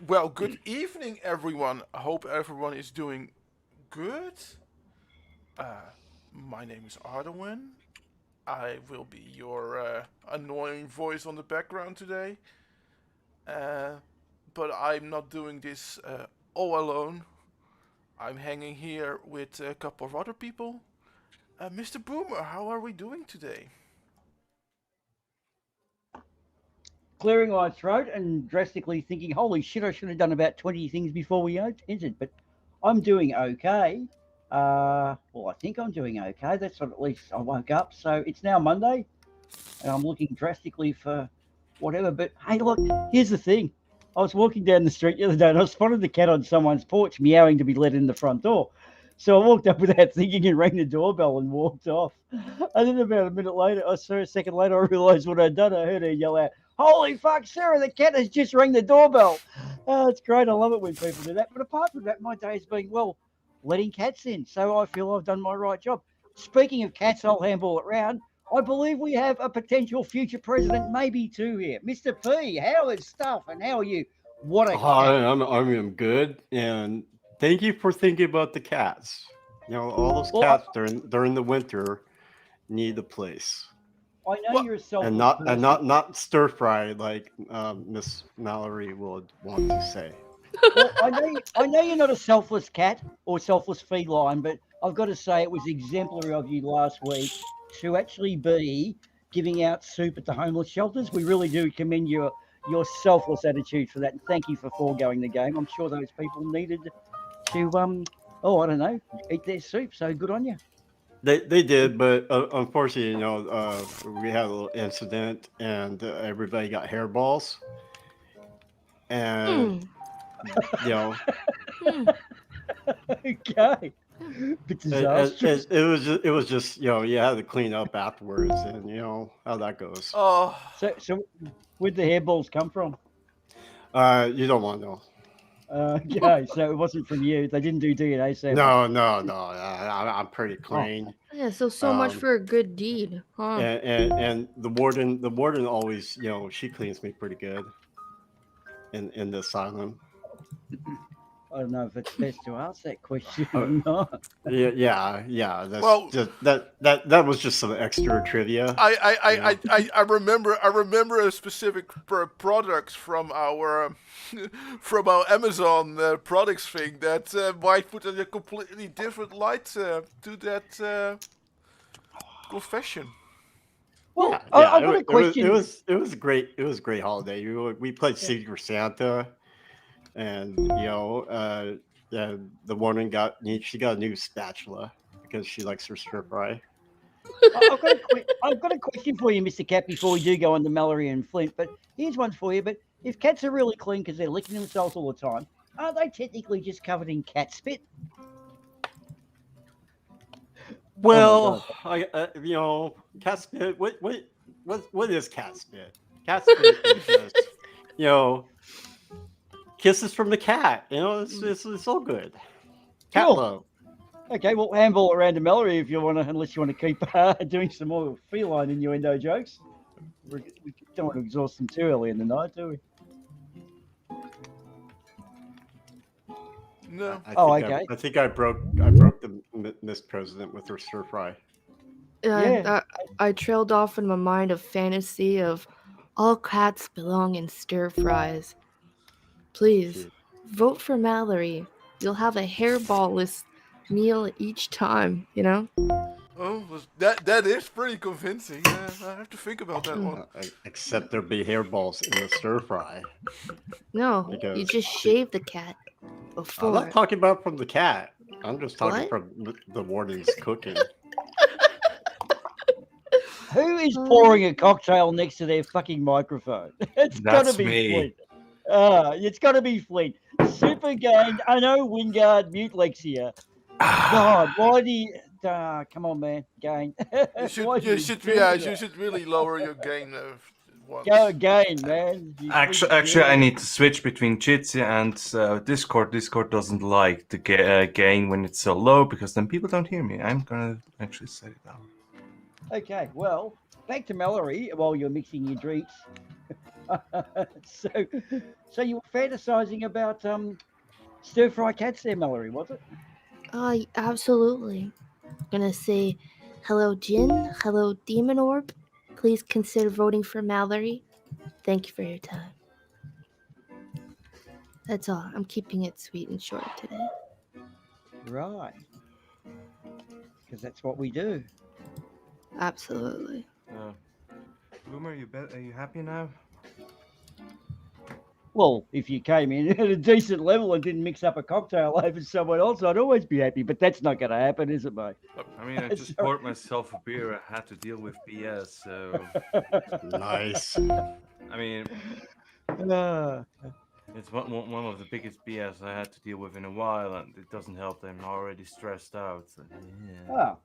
Well, good evening, everyone. I hope everyone is doing good. Uh, my name is Ardawen. I will be your annoying voice on the background today. Uh, but I'm not doing this all alone. I'm hanging here with a couple of other people. Mr. Boomer, how are we doing today? Clearing my throat and drastically thinking, holy shit, I should have done about 20 things before we entered, but I'm doing okay. I think I'm doing okay. That's what at least I woke up. So it's now Monday, and I'm looking drastically for whatever. But hey, look, here's the thing. I was walking down the street the other day and I spotted the cat on someone's porch meowing to be let in the front door. So I walked up without thinking and rang the doorbell and walked off. And then about a minute later, sorry, a second later, I realised what I'd done. I heard her yell out, "Holy fuck, Sarah, the cat has just rang the doorbell." Oh, it's great. I love it when people do that. But apart from that, my day's been, well, letting cats in. So I feel I've done my right job. Speaking of cats, I'll handball it round. I believe we have a potential future president, maybe two here. Mr. P, how is stuff and how are you? What a Hi, cat. I'm good, and thank you for thinking about the cats. All those Well, cats during the winter need a place, I know What? you're a and selfless not person. not stir fry like Miss Mallory would want to say. Well, I know you're not a selfless cat or selfless feline, but I've got to say it was exemplary of you last week to actually be giving out soup at the homeless shelters. We really do commend your selfless attitude for that, and thank you for foregoing the game. I'm sure those people needed to oh, I don't know, eat their soup. So good on you. They did, but unfortunately, we had a little incident, and everybody got hairballs, and Hmm. you know Hmm. Okay, bit disastrous. it was just you had to clean up afterwards, and you know how that goes. Oh, So where'd the hairballs come from? You don't want to know. Okay, so it wasn't from you. They didn't do DNA samples. No. I'm pretty Oh, clean. Yeah, so much Um, for a good deed, huh? and the warden always, she cleans me pretty good in the asylum. I don't know if it's best to ask that question Uh, or not. yeah. That's well, just that was just some extra trivia, I I, you I, I, know. I I remember a specific products from our from our Amazon products thing that might put in a completely different light to that confession. Well, Yeah. I've got a It question. was great. It was a great holiday. We played Yeah, Secret Santa, and the woman she got a new spatula because she likes her stir fry. I've got a question for you, Mister Cat. Before we do go on to Mallory and Flint, but here's one for you. But if cats are really clean because they're licking themselves all the time, aren't they technically just covered in cat spit? Oh my Well, god! cat spit. What is cat spit? Cat spit is just you know kisses from the cat. It's all good. Cat Cool. love. Okay, well, handball around to Mallory if you want to, unless you want to keep doing some more feline innuendo jokes. We don't want to exhaust them too early in the night, do we? No. Oh, okay. I think I broke the Miss President with her stir fry. And Yeah. I trailed off in my mind a fantasy of all cats belong in stir fries. Please She, vote for Mallory. You'll have a hairball-less meal each time, you know? Oh, that is pretty convincing. I have to think about that Mm. one. except there be hairballs in the stir fry No, you because just shave the cat I'm not before. talking about from the cat. I'm just talking What? from the warden's cooking. Who is Um, pouring a cocktail next to their fucking microphone? It's got to That's be me. Flint. It's got to be Flint. Super gained. I know Wingard, mute Lexia. God, why do you. Come on, man. Gain. Why do you do You that? should really lower your gain Go once. again, man. You Actually, freaking actually, I do need to switch between Jitsi and Discord. Discord doesn't like the gain when it's so low because then people don't hear me. I'm gonna actually set it down. it. Okay, well, back to Mallory while you're mixing your drinks. so, so you were fantasizing about stir fry cats there, Mallory, was it? Absolutely. Gonna say, hello, Jin. Hello, Demon Orb. Please consider voting for Mallory. Thank you for your time. That's all. I'm keeping it sweet and short today. Right. Because that's what we do. Absolutely. Boomer, are you happy now? Well, if you came in at a decent level and didn't mix up a cocktail over someone else, I'd always be happy. But that's not going to happen, is it, mate? I mean, I just poured myself a beer. I had to deal with BS, so Nice. I mean, Ah, it's one of the biggest BS I had to deal with in a while, and it doesn't help that I'm already stressed out. So, yeah. ah,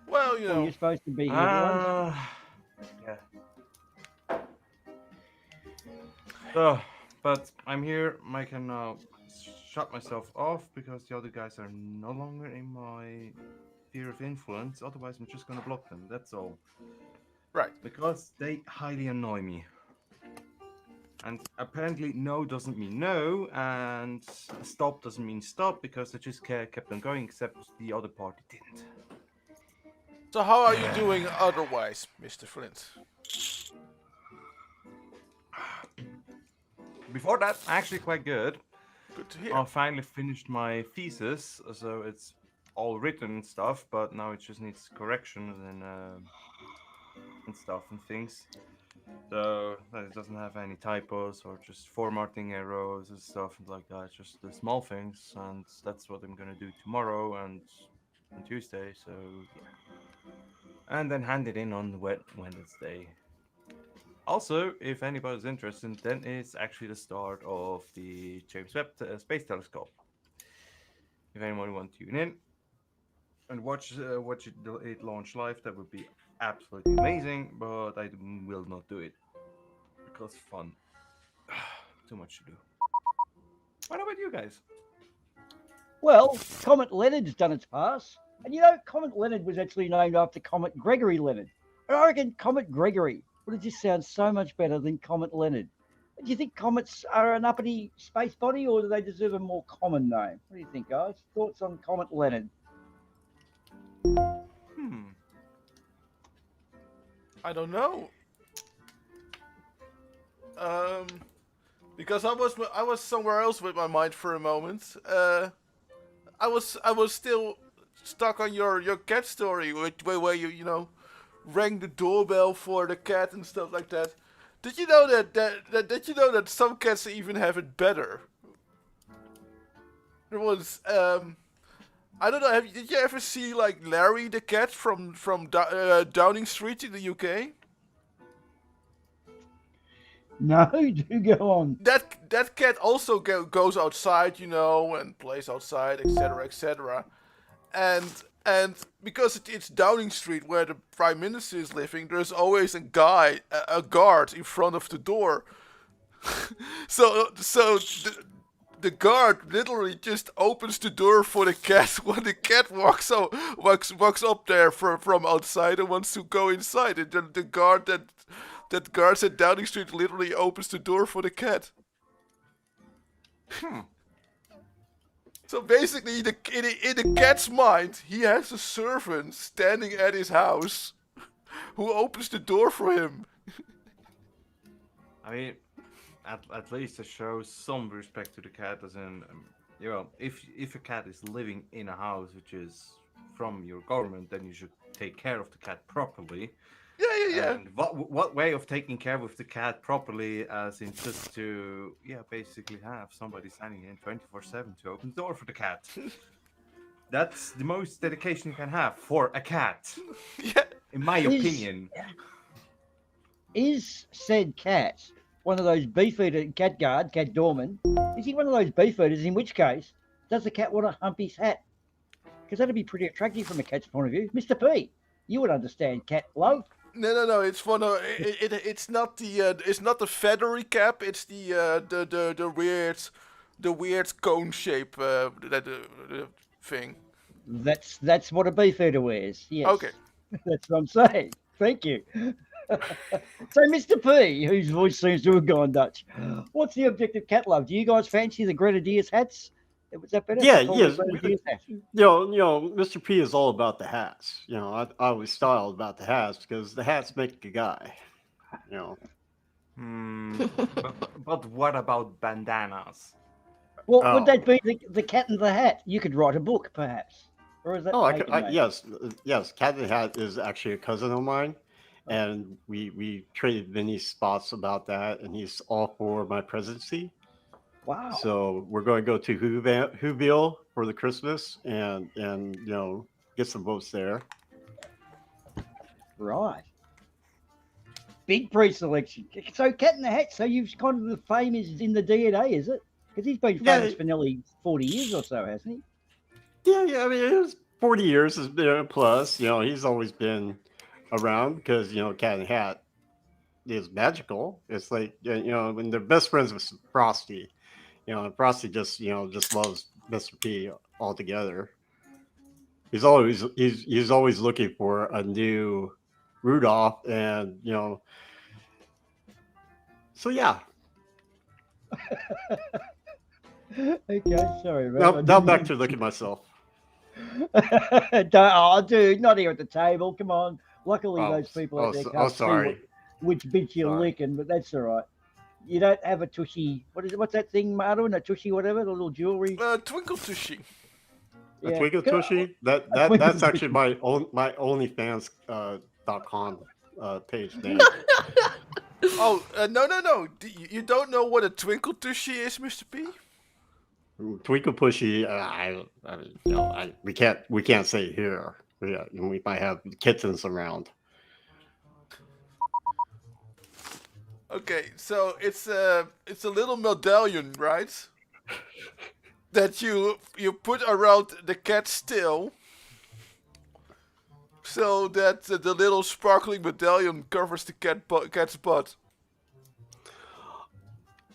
Well, well, you're supposed to be here to lunch. Yeah. So, but I'm here. I can now shut myself off because the other guys are no longer in my sphere of influence. Otherwise, I'm just gonna block them. That's all. right. Because they highly annoy me. And apparently, no doesn't mean no, and stop doesn't mean stop because they just kept on going, except the other party didn't. So how are you doing otherwise, Mr. Flint? Before that, actually quite good. Good to hear. I finally finished my thesis, so it's all written and stuff, but now it just needs corrections and stuff and things. So that it doesn't have any typos or just formatting errors and stuff like that. Just the small things, and that's what I'm gonna do tomorrow and on Tuesday. So yeah, and then hand it in on Wednesday. Also, if anybody's interested, then it's actually the start of the James Webb Space Telescope. If anyone wants to tune in and watch it launch live, that would be absolutely amazing. But I will not do it because fun, too much to do. What about you guys? Well, Comet Leonard's done its pass. And you know, Comet Leonard was actually named after Comet Gregory Leonard. And I reckon Comet Gregory would have just sound so much better than Comet Leonard. Do you think comets are an uppity space body, or do they deserve a more common name? What do you think, guys? Thoughts on Comet Leonard? I don't know. Because I was somewhere else with my mind for a moment. I was still stuck on your cat story where you rang the doorbell for the cat and stuff like that. Did you know did you know that some cats even have it better? There was I don't know. Did you ever see like Larry the cat from Downing Street in the UK? No, do go on. That cat also goes outside, and plays outside, etc., etc. And because it's Downing Street where the Prime Minister is living, there's always a guard in front of the door. so the guard literally just opens the door for the cat when the cat walks up there from outside and wants to go inside. And the guard that guards at Downing Street literally opens the door for the cat. So basically, in the cat's mind, he has a servant standing at his house who opens the door for him. I mean, at least it shows some respect to the cat, as in, if a cat is living in a house which is from your government, then you should take care of the cat properly. Yeah. And what way of taking care of the cat properly, as in just to basically have somebody standing in 24/7 to open the door for the cat. That's the most dedication you can have for a cat. Yeah. In my opinion. Is said cat one of those beefeater cat doorman? Is he one of those beefeaters? In which case, does the cat want to hump his hat? Because that'd be pretty attractive from a cat's point of view. Mr. P, you would understand cat love. No. It's one of it's not the feathery cap. It's the weird cone shape thing. That's what a beefeater wears. Yes. Okay. That's what I'm saying. Thank you. So, Mr. P, whose voice seems to have gone Dutch, what's the object of cat love? Do you guys fancy the Grenadier's hats? Was that better? Yeah, To call it yes. Grenadier's hat? Mr. P is all about the hats. I always styled about the hats because the hats make a guy. You know. But what about bandanas? Well, Oh. would that be the Cat in the Hat? You could write a book, perhaps. Or is that Oh, taken, mate? yes. Cat in the Hat is actually a cousin of mine, and we traded many spots about that, and he's all for my presidency. Wow. So we're going to go to Whoville for the Christmas and get some votes there. Right. Big pre-selection. So Cat in the Hat, so you've kind of the fame is in the DNA, is it? Because he's been Yeah. famous for nearly 40 years or so, hasn't he? Yeah. I mean, it was 40 years plus. He's always been around because Cat in the Hat is magical. It's like when they're best friends with Frosty. And Frosty just loves Mr. P altogether. He's always looking for a new Rudolph, and so yeah. Okay, sorry, man. Now back to look at myself. Dude, not here at the table. Come on. Luckily, those people out there can't sorry. see which bitch you're licking, but that's all right. You don't have a tushy. What's that thing, Marlon? A tushy, whatever, the little jewelry. Twinkle Tushy. A Twinkle Tushy? That's actually my OnlyFans .com page name. Oh, no. You don't know what a Twinkle Tushy is, Mr. P? Twinkle Pushy, we can't say it here. We might have kittens around. Okay, so it's a little medallion, right? That you put around the cat's tail, so that the little sparkling medallion covers the cat's butt.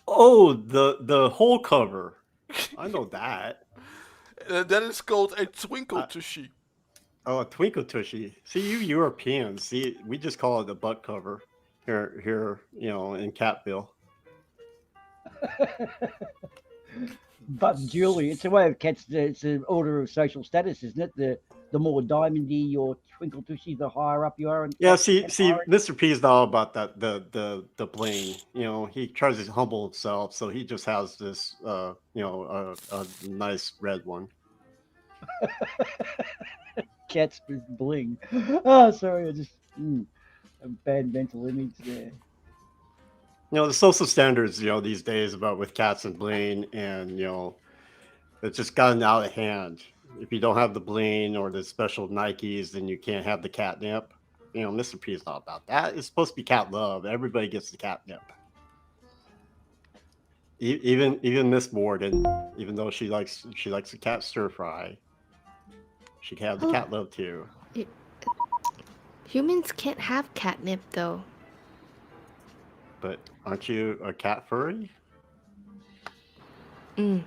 Oh, the whole cover. I know that. That is called a Twinkle Tushy. Oh, a Twinkle Tushy. See, you Europeans, we just call it a butt cover here, in Catville. But Julie, it's a way of cats. It's an order of social status, isn't it? The more diamondy your Twinkle Tushy, the higher up you are. Yeah, see, Mr. P is not all about that the bling. He tries to humble himself, so he just has this a nice red one. Cats with bling. Oh, sorry, I just a bad mental image there. The social standards, these days about with cats and bling, and it's just gotten out of hand. If you don't have the bling or the special Nikes, then you can't have the catnip. Mr. P is not about that. It's supposed to be cat love. Everybody gets the catnip. Even Miss Morgan, even though she likes the cat stir fry, she can have the cat love too. Humans can't have catnip, though. But aren't you a cat furry? Good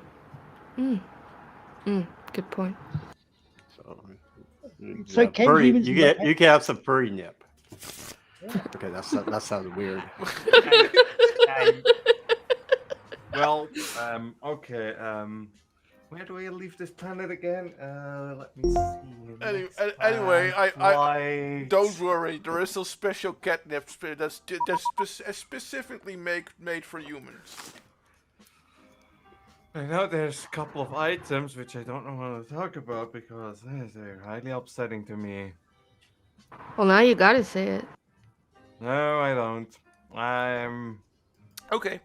point. So can humans you can have some furry nip. Okay, that sounded weird. Well, okay. Where do I leave this planet again? Let me see. Anyway, I don't worry. There is a special catnip that's specifically made for humans. I know there's a couple of items which I don't know how to talk about because they're highly upsetting to me. Well, now you gotta say it. No, I don't. I'm. Okay.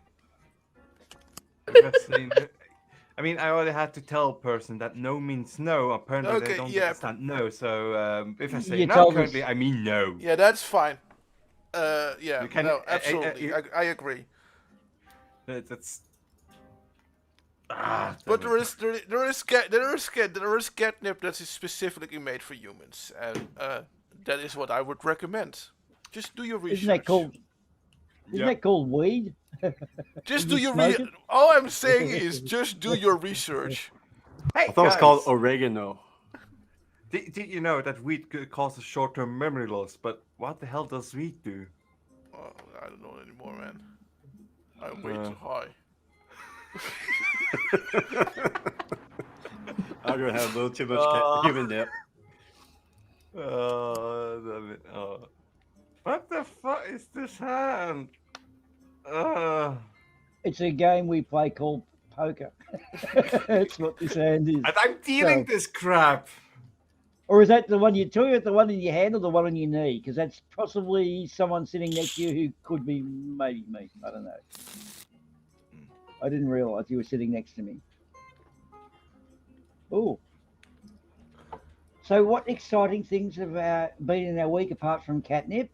I mean, I already had to tell a person that no means no. Apparently, they don't understand no. So if I say no currently, I mean no. Yeah, that's fine. You can, no, absolutely. I agree. That's. But there is catnip that is specifically made for humans, and that is what I would recommend. Just do your research. Isn't that called weed? Just do your research. All I'm saying is just do your research. Hey, I thought it was called oregano. Did you know that weed causes short-term memory loss? But what the hell does weed do? I don't know anymore, man. I'm way too high. I'm gonna have a little too much human nip. Oh, damn it. Oh. What the fuck is this hand? It's a game we play called poker. That's what this hand is. And I'm dealing So- this crap. Or is that the one you're talking about, the one in your hand or the one on your knee? Because that's possibly someone sitting next to you who could be maybe me. I don't know. I didn't realise you were sitting next to me. Oh. So what exciting things have been in our week apart from catnip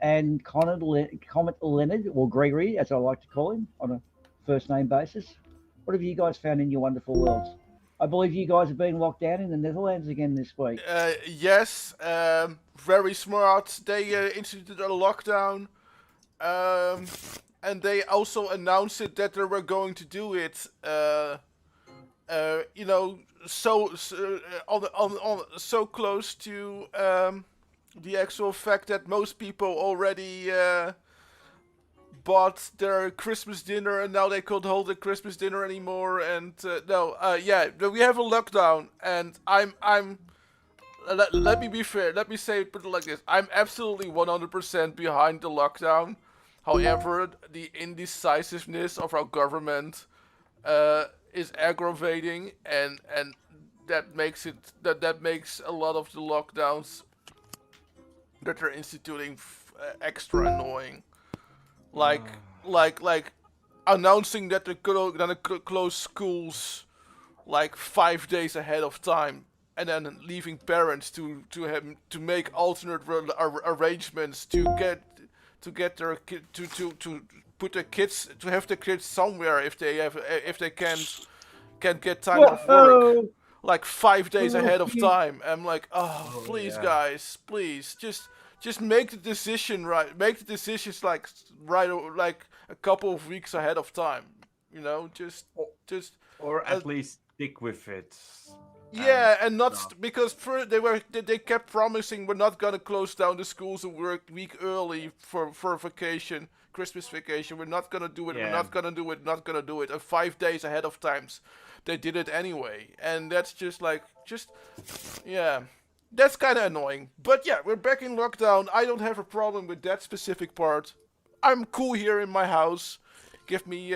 and Comet Leonard, or Gregory, as I like to call him, on a first name basis? What have you guys found in your wonderful worlds? I believe you guys have been locked down in the Netherlands again this week. Yes, very smart. They instituted a lockdown, and they also announced it that they were going to do it. You know, so so close to the actual fact that most people already bought their Christmas dinner, and now they can't hold the Christmas dinner anymore. And yeah, we have a lockdown, and let me be fair. Let me put it like this: I'm absolutely 100% behind the lockdown. However, the indecisiveness of our government is aggravating, and that makes a lot of the lockdowns that they're instituting extra annoying. Like announcing that they're gonna close schools like 5 days ahead of time, and then leaving parents to make alternate arrangements to get their to put their kids to have the kids somewhere if they can't get time off work like 5 days ahead of time. I'm like, oh please guys, please just make the decision right. Make the decisions like a couple of weeks ahead of time. You know, just or at least stick with it. Yeah, and not because they kept promising we're not gonna close down the schools a week early for vacation, Christmas vacation. We're not gonna do it. Yeah. We're not gonna do it. Not gonna do it. And 5 days ahead of times, they did it anyway, and that's yeah. That's kind of annoying. But yeah, we're back in lockdown. I don't have a problem with that specific part. I'm cool here in my house. Give me,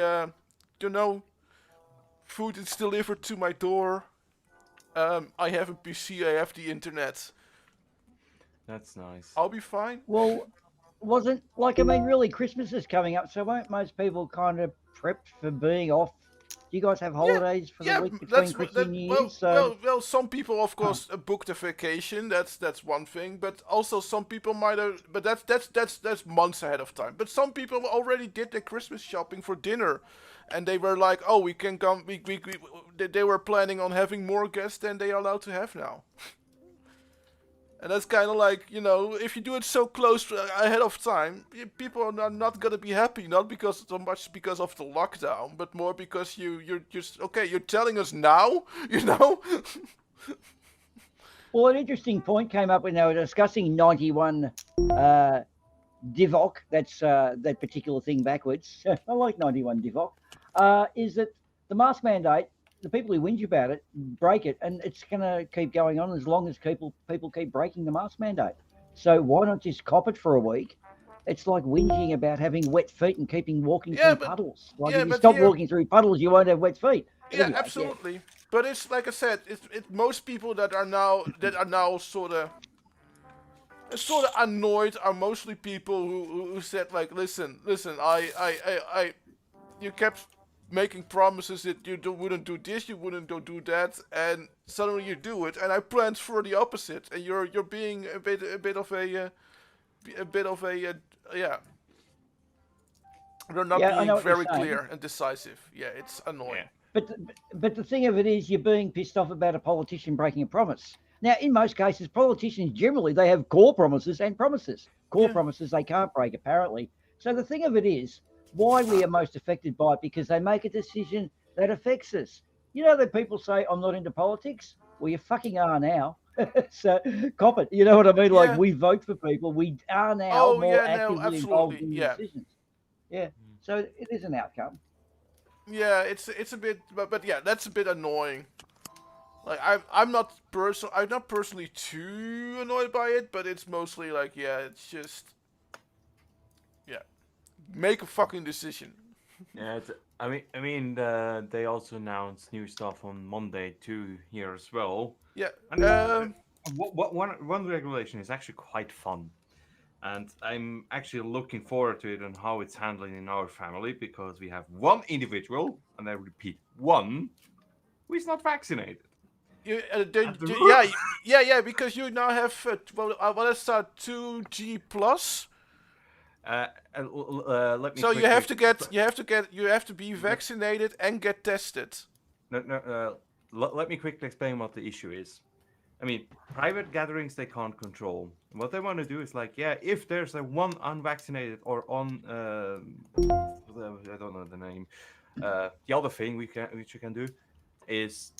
food is delivered to my door. I have a PC, I have the internet. That's nice. I'll be fine. Well, wasn't like, I mean, really, Christmas is coming up, so won't most people kind of prep for being off? Do you guys have holidays for the week between Christmas and New Year's? Well, some people, of course, booked a vacation. That's one thing. But also, some people might have. But that's months ahead of time. But some people already did their Christmas shopping for dinner, and they were like, "Oh, we can come." They were planning on having more guests than they are allowed to have now. And that's kind of like, if you do it so close ahead of time, people are not gonna be happy. Not so much because of the lockdown, but more because you're just you're telling us now, Well, an interesting point came up when they were discussing 91 Divock. That's that particular thing backwards. I like 91 Divock. Is that the mask mandate? The people who whinge about it break it, and it's going to keep going on as long as people keep breaking the mask mandate. So why not just cop it for a week? It's like whinging about having wet feet and keeping walking through puddles. Like if you stop walking through puddles, you won't have wet feet. Yeah, Anyway, absolutely. Yeah. But it's like I said, it's most people that are now sort of annoyed are mostly people who said like, listen, I you kept making promises that you wouldn't do this, you wouldn't do that, and suddenly you do it, and I planned for the opposite, and you're being a bit of a yeah. They're not being very clear and decisive. Yeah, it's annoying. Yeah. But the thing of it is, you're being pissed off about a politician breaking a promise. Now, in most cases, politicians generally, they have core promises and promises. Core promises they can't break, apparently. So the thing of it is, why we are most affected by it, because they make a decision that affects us. You know that people say, I'm not into politics? Well, you fucking are now. So, cop it. You know what I mean? Like, Yeah. we vote for people. We are now Oh more yeah, no, actively involved absolutely. in the Yeah. decisions. Yeah. So it is an outcome. Yeah, it's a bit, but yeah, that's a bit annoying. Like I'm not personally too annoyed by it, but it's mostly like, yeah, it's just, yeah, make a fucking decision. Yeah, they also announced new stuff on Monday too here as well. Yeah. And one regulation is actually quite fun, and I'm actually looking forward to it and how it's handling in our family because we have one individual, and I repeat, one, who is not vaccinated. You, And the yeah, yeah, because you now have well, let's start 2G plus. Let me So quickly. you have to be vaccinated and get tested. Let me quickly explain what the issue is. I mean, private gatherings they can't control. What they want to do is like, yeah, if there's a one unvaccinated or I don't know the name. The other thing which you can do is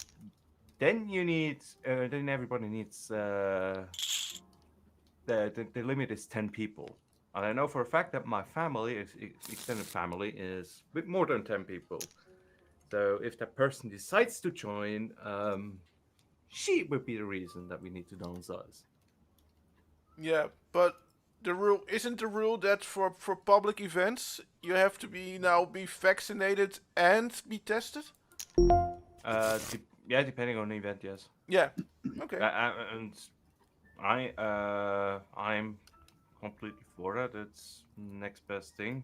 then you need then everybody needs the limit is 10 people. And I know for a fact that my family, extended family, is a bit more than 10 people. So if that person decides to join, she would be the reason that we need to downsize. Yeah, but the rule that for public events you have to be vaccinated and be tested. Yeah, depending on the event, yes. Yeah. Okay. And I'm completely for that. It's next best thing.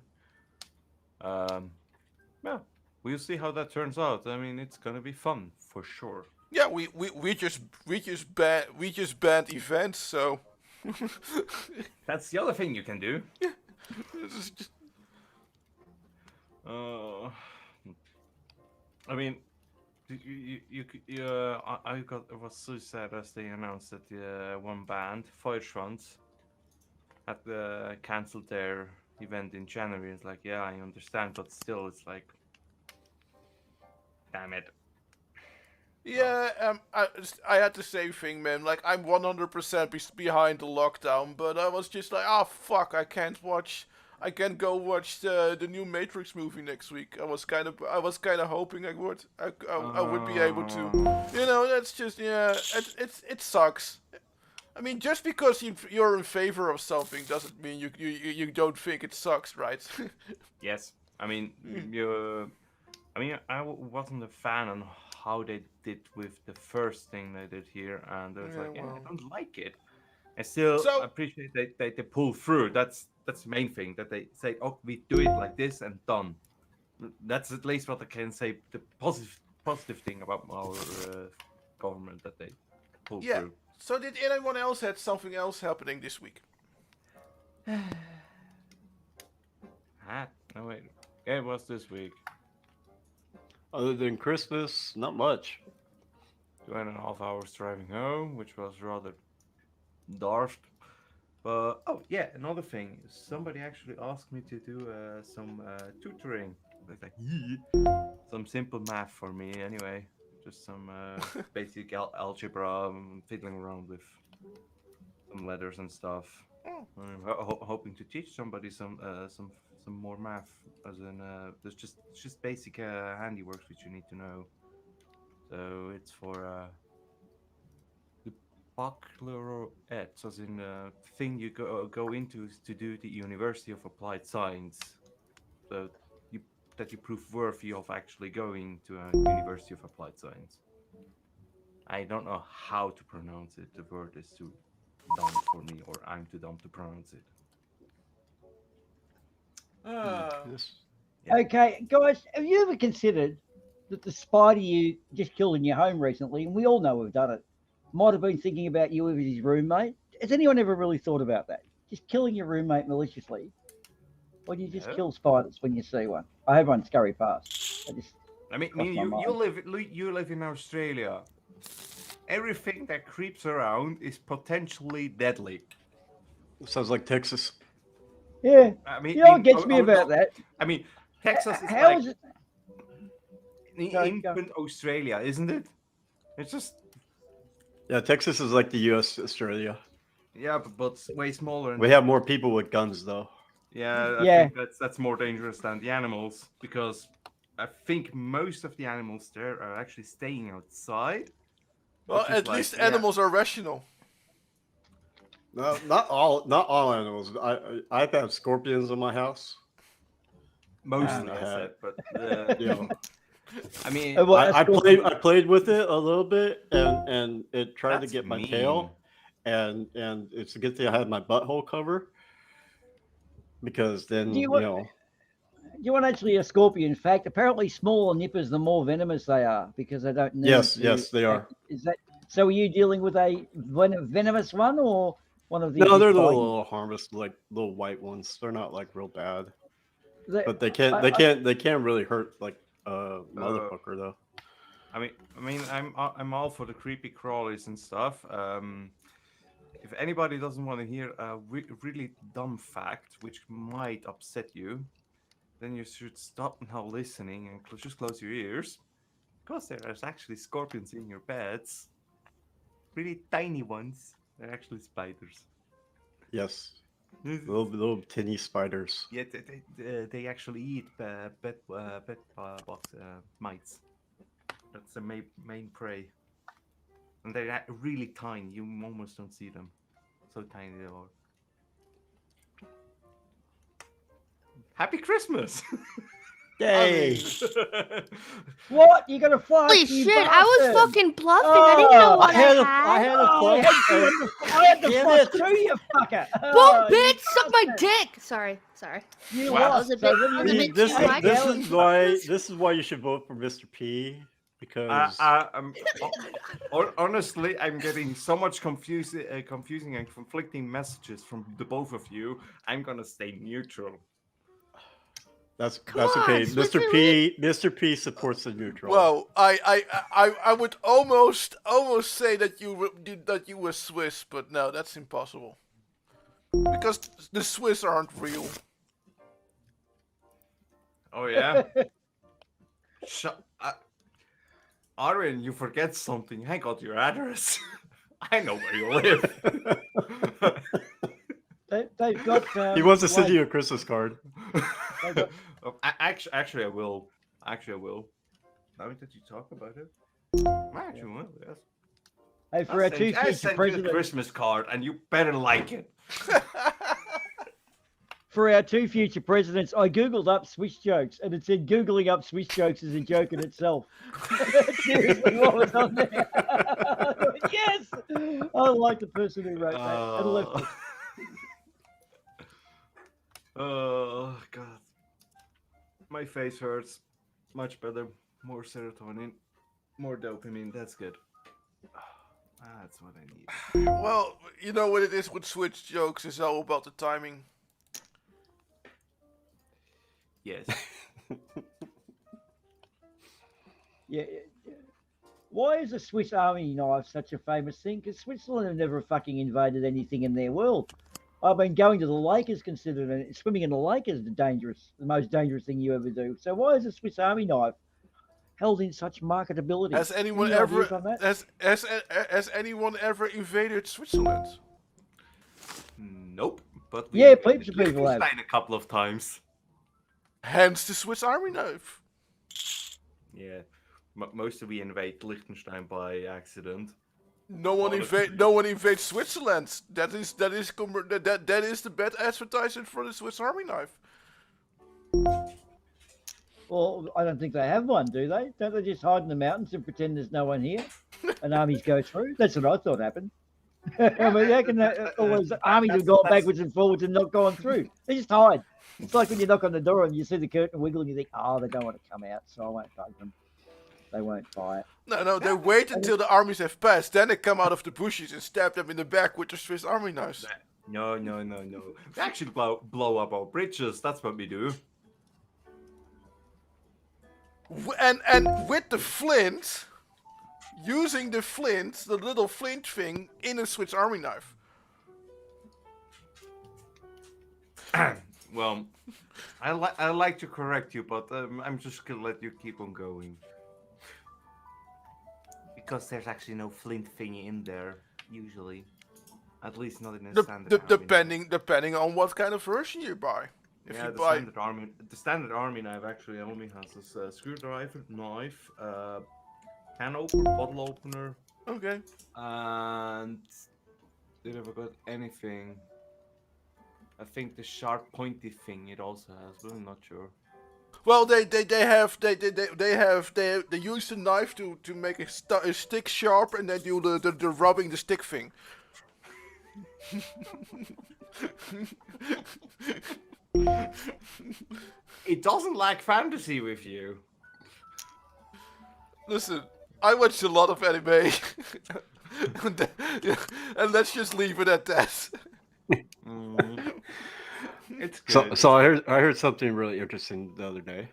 Yeah, we'll see how that turns out. I mean, it's gonna be fun for sure. Yeah, we just banned events, so That's the other thing you can do. it's just- I mean, I was so sad as they announced that the one band, Firiends, had cancelled their event in January. It's like, yeah, I understand, but still, it's like, damn it. yeah. I had the same thing, man. Like I'm 100% behind the lockdown, but I was just like, oh fuck, I can't go watch the new Matrix movie next week. I was kind of hoping I would be able to. You know, that's just, yeah. It sucks. I mean, just because you're in favor of something doesn't mean you don't think it sucks, right? Yes, I mean, I wasn't a fan on how they did with the first thing they did here, and I was Yeah, like, yeah, I well. don't like it. I still So- appreciate they pull through. That's the main thing, that they say, oh, we do it like this and done. That's at least what I can say. The positive thing about our government, that they pull Yeah. through. So did anyone else had something else happening this week? No wait, yeah, it was this week. Other than Christmas, not much. 2.5 hours driving home, which was rather daft. But oh yeah, another thing. Somebody actually asked me to do some tutoring. Like some simple math for me anyway. Just some basic algebra, fiddling around with some letters and stuff. Oh. I'm hoping to teach somebody some more math, as in there's just basic handiworks which you need to know. So it's for the baccalaureate, as in the thing you go into to do the University of Applied Science. So that you prove worthy of actually going to a University of Applied Science. I don't know how to pronounce it. The word is too dumb for me, or I'm too dumb to pronounce it. Yes. Yeah. Okay, guys, have you ever considered that the spider you just killed in your home recently, and we all know we've done it, might have been thinking about you as his roommate? Has anyone ever really thought about that? Just killing your roommate maliciously? Or do you just No. kill spiders when you see one? I have one scurry past. I mean, crossed my you live in Australia. Everything that creeps around is potentially deadly. Sounds like Texas. Yeah. I mean, You know what gets me about that? I mean, Texas is How like is it? infant Go. Australia, isn't it? It's just Yeah, Texas is like the U.S. Australia. Yeah, but way smaller. We have more people with guns, though. Yeah, I Yeah. think that's more dangerous than the animals because I think most of the animals there are actually staying outside, Well, which is at like least yeah. animals are rational. No, not all animals. I've had scorpions in my house. Mostly, I I had, said, but you know, I mean, Well, I that's played I played with it a little bit, and it tried to that's get my mean. tail, and it's a good thing I had my butthole cover because then Do you want actually a scorpion? In fact, apparently smaller nippers, the more venomous they are because they don't need to. yes they are. Is that so? Are you dealing with a venomous one or one of the No, just they're biting? little harmless, like little white ones. They're not like real bad, They- but they I- can't really hurt like Uh, motherfucker though. I'm all for the creepy crawlies and stuff. If anybody doesn't want to hear a really dumb fact, which might upset you, then you should stop now listening and just close your ears, because there is actually scorpions in your beds. Really tiny ones. They're actually spiders. Yes, little tinny spiders. Yeah, they actually eat bed box mites. That's the main prey. And they're really tiny. You almost don't see them. So tiny they are. Happy Christmas! Yay! What? You got a flash? Holy you shit! I was bastard! fucking bluffing. I didn't know Oh, what I had a Oh, I flash. had the Damn flash it. too, you fucker! Boom, Oh, you bitch! Suck my bastard. dick. Sorry. You Wow. lost. That was a So bit- what do that you was a mean? bit too much. This is why you should vote for Mr. P because Honestly, I'm getting so much confusing and conflicting messages from the both of you. I'm gonna stay neutral. that's Come okay. on, Switzerland. Mr. P supports the neutral. Well, I would almost say that you were Swiss, but no, that's impossible. Because the Swiss aren't real. Oh yeah. Arwen, you forget something. I got your address. I know where you live. They've got. He wants to send like- you a Christmas card. they've got- Actually, I will. Now that you talk about it, I actually will. Yes. Hey, for our two I future sent you a presidents, Christmas card, and you better like it. I googled up Swiss jokes, and it said googling up Swiss jokes is a joke in itself. Seriously, what was on there? Yes, I like the person who wrote that and left it. Oh god, my face hurts. Much better. More serotonin, more dopamine. That's good. That's what I need. Well, you know what it is with Switch jokes. It's all about the timing. Yes. Yeah. Why is a Swiss Army knife such a famous thing? Because Switzerland have never fucking invaded anything in their world. I mean, going to the lake is considered, swimming in the lake is the most dangerous thing you ever do. So why is a Swiss Army knife held in such marketability? Has anyone Any ever ideas on that? has anyone ever invaded Switzerland? Nope. But Yeah, invaded heaps of people have. Liechtenstein a couple of times. Hence the Swiss Army knife. Yeah. Most of we invade Liechtenstein by accident. No one invades Switzerland. That is the bad advertisement for the Swiss Army knife. Well, I don't think they have one, do they? Don't they just hide in the mountains and pretend there's no one here? And armies go through? That's what I thought happened. I mean, how can all those armies have gone backwards and forwards and not gone through? They just hide. It's like when you knock on the door and you see the curtain wiggle and you think, oh, they don't want to come out, so I won't bug them. They won't buy it. No, they wait until the armies have passed, then they come out of the bushes and stab them in the back with the Swiss Army knives. No. We actually blow up our bridges. That's what we do. And with the flint, using the flint, the little flint thing in a Swiss Army knife. Well, I like to correct you, but I'm just gonna let you keep on going. because there's actually no flint thingy in there usually. At least not in a De- standard de- army knife. depending on what kind of version you buy. If Yeah, you the buy, standard army knife actually only has this screwdriver, knife, can opener, bottle opener, okay, and did I forgot anything? I think the sharp pointy thing it also has, but I'm not sure. well they use the knife to make a stick sharp, and they do the rubbing the stick thing. It doesn't like fantasy with you. Listen, I watched a lot of anime, and let's just leave it at that. It's So, good. so I heard something really interesting the other day.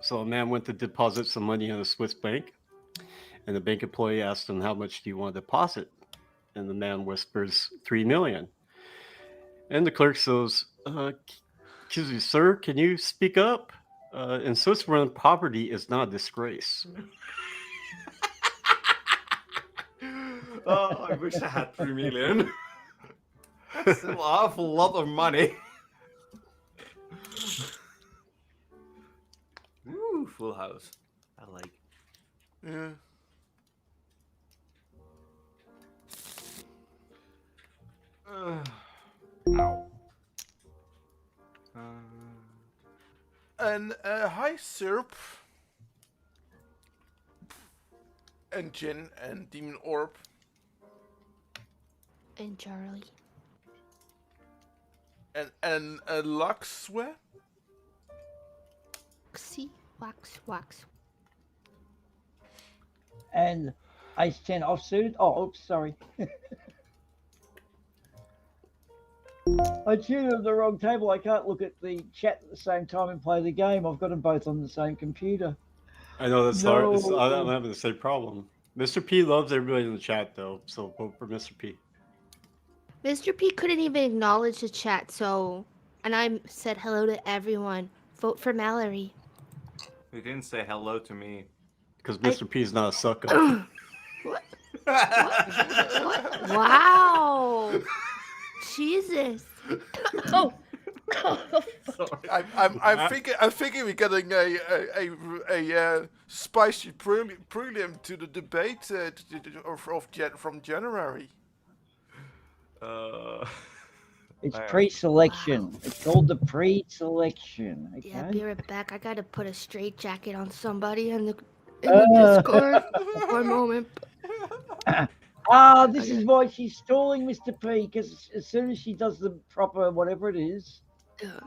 So a man went to deposit some money in a Swiss bank, and the bank employee asked him, "How much do you want to deposit?" And the man whispers, 3 million. And the clerk says, "Excuse me, sir, can you speak up? In Switzerland, poverty is not a disgrace." Oh, I wish I had 3 million. That's an awful lot of money. Ooh, full house. I like. Yeah. Ow. And hi, Syrup. And Jin and Demon Orb. And Charlie. And Luxwe. See? Wax. And Ace 10 offsuited. Oh, oops, sorry. I tuned on the wrong table. I can't look at the chat at the same time and play the game. I've got them both on the same computer. I know that's hard. No. I'm having the same problem. Mr. P loves everybody in the chat, though, so vote for Mr. P. Mr. P couldn't even acknowledge the chat, so. And I said hello to everyone. Vote for Mallory. He didn't say hello to me. Because Mr. P is not a sucker. What? What? Wow. Jesus. Oh. Sorry. I'm thinking we're getting a spicy prelim to the debate from January. It's pre-selection. Wow. It's called the pre-selection. Okay. Yeah, be right back. I gotta put a straight jacket on somebody in the Discord. One moment. This is why she's stalling Mr. P, because as soon as she does the proper whatever it is,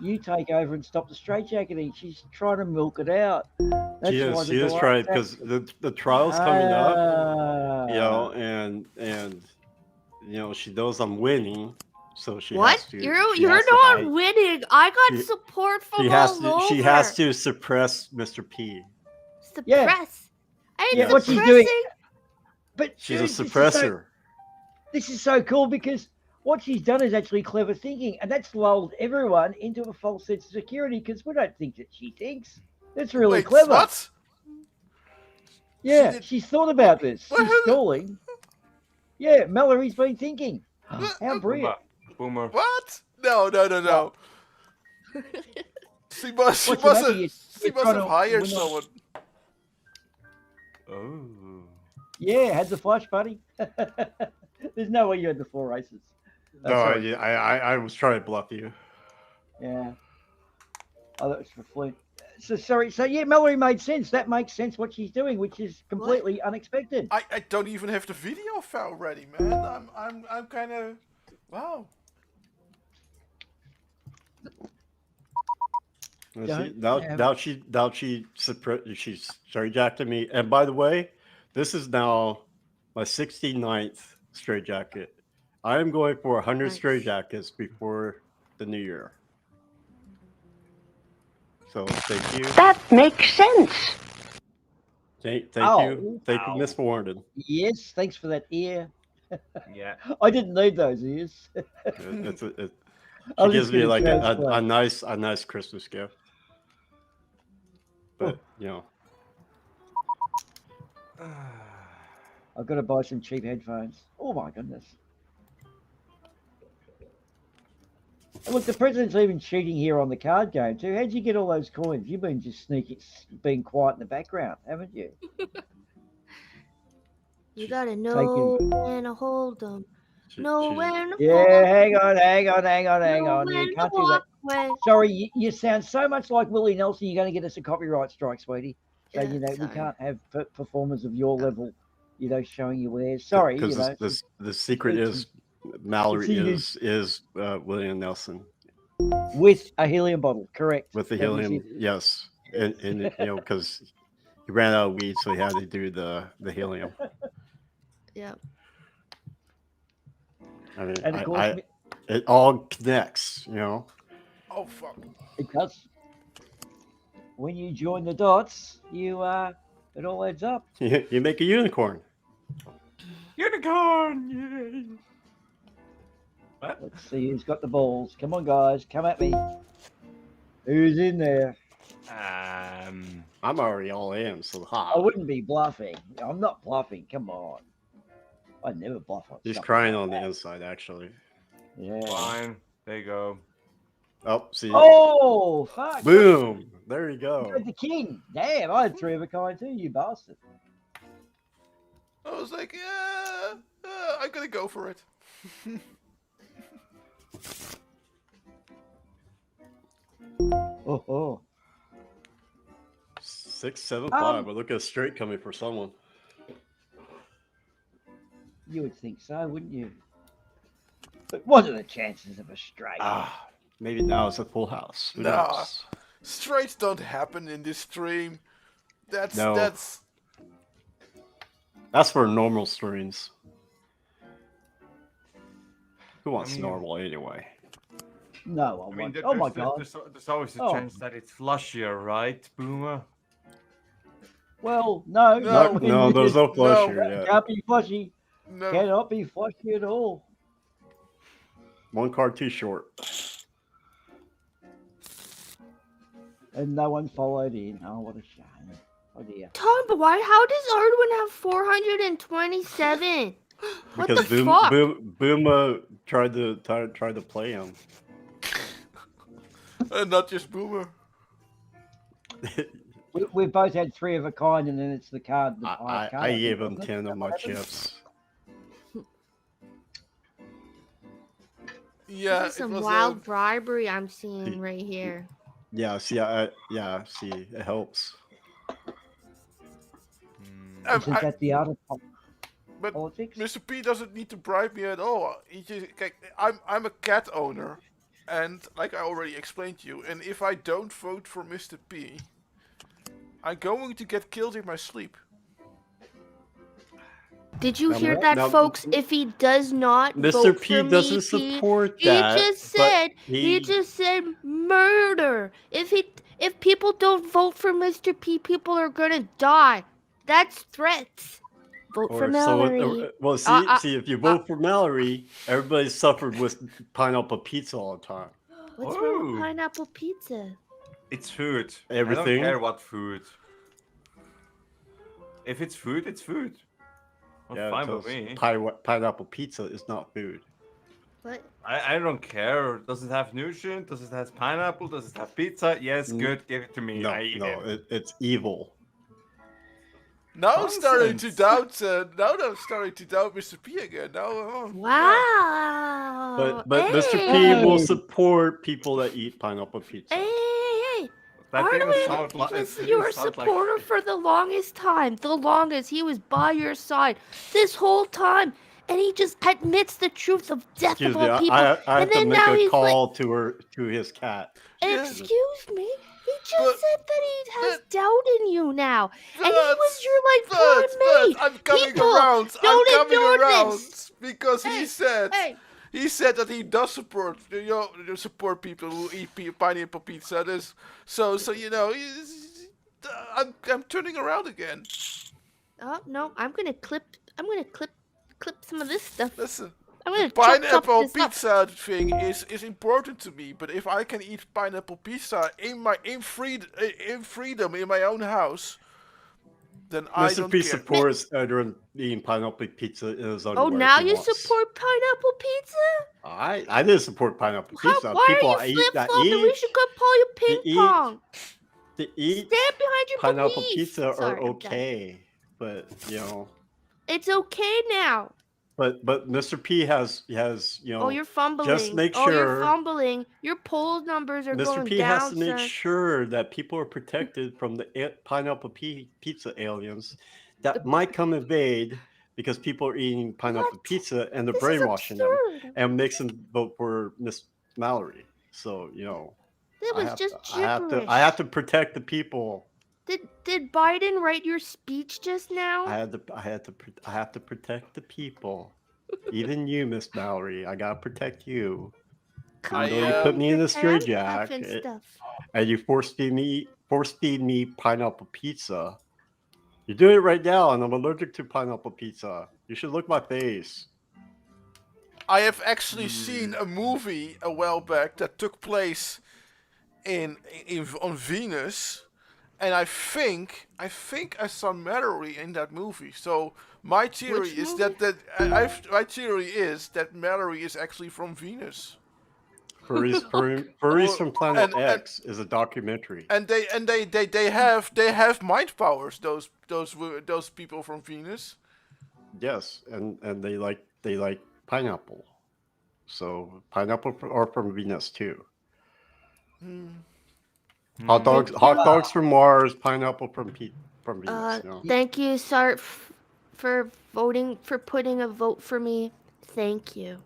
you take over and stop the straitjacketing. She's trying to milk it out. That's She why is the delay trying, happens. because the trial's coming up, you know, Ah. and you know, she knows I'm winning, so she What? has to. You're she has to not hide. winning. I got She- support from She has all to. over. She has to suppress Mr. P. Suppress. Yeah. I ain't Yeah, what she's suppressing. doing- But She's dude, a suppressor. This is so cool because what she's done is actually clever thinking, and that's lulled everyone into a false sense of security because we don't think that she thinks. That's really Wait, clever. what? Yeah, did- she's thought about this. What? She's stalling. Yeah, Mallory's been thinking. How brilliant. Boomer. What? No. She must What's the matter? she must have hired someone. Oh. Yeah, had the flush, buddy. There's no way you had the 4 races. No, sorry. I was trying to bluff you. Yeah. Oh, that was for Flint. So sorry. So yeah, Mallory made sense. That makes sense what she's doing, which is completely unexpected. I don't even have the video file ready, man. I'm kind of wow. See, Don't now she's straitjacketing me. And by the way, this is now my 69th straitjacket. I am going for 100 Nice. straitjackets before the new year. So thank you. That makes sense. Thank Ow. you. Thank you, Miss Warden. Yes, thanks for that ear. Yeah. I didn't need those ears. She gives me like a nice Christmas gift. But you know, I've got to buy some cheap headphones. Oh my goodness. And look, the president's even cheating here on the card game too. How'd you get all those coins? You've been just sneaking, being quiet in the background, haven't you? You gotta Taking. know when to hold them. Know when to Yeah, fold 'em, hang on. know when You to can't do that. walk away. Sorry, you sound so much like Willie Nelson. You're going to get us a copyright strike, sweetie. So Yeah, we sorry. can't have performers of your Oh. level, showing you wares. Sorry, Because the secret is Mallory is William Nelson with a helium bottle, correct? with the That is helium. it. Yes, and because he ran out of weed, so he had to do the helium. Yeah. I mean, And of course, it all connects. Oh fuck. it does. When you join the dots, it all adds up. You make a unicorn. Unicorn! Yay! What? Let's see who's got the balls. Come on, guys, come at me. Who's in there? I'm already all in, so I wouldn't be bluffing. I'm not bluffing. Come on. I never bluff on. he's something crying like on the that. inside, actually. Yeah. Fine. There you go. Oh, see. Oh, fuck. Boom! There you You go. got the king. Damn, I had 3 of a kind too, you bastard. I was like, yeah, I'm gonna go for it. Oh. 6, 7, 5. Um, But look at a straight coming for someone. You would think so, wouldn't you? But what are the chances of a straight? Maybe now it's a full house. Who Nah. knows? Straights don't happen in this stream. That's No. that's That's for normal streams. Who wants I mean- normal anyway? No, I mean, oh my god. there's always a Oh. chance that it's flushier, right, Boomer? Well, no. No, No, there's no flush No. here yet. Can't be flushy. no. Cannot be flushy at all. One card too short. And no one followed in. Oh, what a shame. Oh dear. Tom, but why? How does Ardawen have 427? What Because the fuck? Boomah tried to play him. Not just Boomer. We've both had 3 of a kind, and then it's the card. The highest card, I think, gave him wasn't it? 10 of my What happened? chips. Yeah, This is it some was wild bribery I'm seeing right here. Yeah, see, see, it helps. Isn't that the art of but politics? Mr. P doesn't need to bribe me at all. He just, I'm a cat owner, and like I already explained to you, and if I don't vote for Mr. P, I'm going to get killed in my sleep. Did you Now, hear now- that, now- folks? If he does not Mr. vote P for me, doesn't support he that. just but said he just said murder. If people don't vote for Mr. P, people are gonna die. That's threats. Vote for Mallory. Well, see, if you vote for Mallory, everybody suffered with pineapple pizza all the time. What's wrong Ooh. with pineapple pizza? It's food. I Everything? don't care what food. If it's food, it's food. Well, Yeah, fine with because me. pineapple pizza is not food. What? I don't care. Does it have nutrient? Does it have pineapple? Does it have pizza? Yes, Mm. good. Give it to me. No, I eat no, it. it's evil. Now I'm starting to Nonsense. doubt. Now I'm starting to doubt Mr. P again. Now, Wow. But Mr. P Hey. will support people that eat pineapple pizza. Hey. That didn't Ardawen sound like. was it your didn't sound like- supporter for the longest time. The longest. He was by your side this whole time. And he just admits the truth of death Excuse of me, all people. I have and to then make now a he's like, call to his cat. Yeah. excuse me? He just But- said that he has but- doubt in you now. And he was But- your like poor mate. I'm coming People, around. I'm don't coming ignore around this. because Hey, he said Hey, that he does support support people who eat pineapple pizza. So I'm turning around again. oh no, I'm gonna clip some of this stuff. Listen, I'm gonna chop pineapple this up. pizza thing is important to me. But if I can eat pineapple pizza in freedom in my own house, then I Mr. don't P care. supports Edwin eating pineapple pizza in his Oh, underwear. now if he you wants. support pineapple pizza? I didn't support pineapple How, pizza. why People are you flip that flopping? We eat should go call you ping eat- pong. to eat Stand behind your pineapple beliefs. pizza Sorry, are I'm done. okay, but It's okay now. but Mr. P has Oh, you're fumbling. just make Oh, you're sure fumbling. Your poll numbers are Mr. going P down, has to make son. sure that people are protected from the pineapple pizza aliens that might come invade because people are eating pineapple What? pizza and they're This is brainwashing them absurd. and makes them vote for Miss Mallory. So That was just gibberish. I have to protect the people. Did Biden write your speech just now? I have to protect the people. Even you, Miss Mallory, I gotta protect you. Come Even though you on, put me in a your hand straitjacket and stuff. and you force feed me pineapple pizza. You're doing it right now, and I'm allergic to pineapple pizza. You should look my face. I have actually seen a movie a while back that took place on Venus, and I think I saw Mallory in that movie. So my theory Which is movie? my theory is that Mallory is actually from Venus. Furries from Planet and- X is a documentary. And they have mind powers. Those people from Venus. Yes, and they like pineapple. So pineapple are from Venus too. Hot dogs from Mars, pineapple from Venus. Thank you, Sart, for voting, for putting a vote for me. Thank you.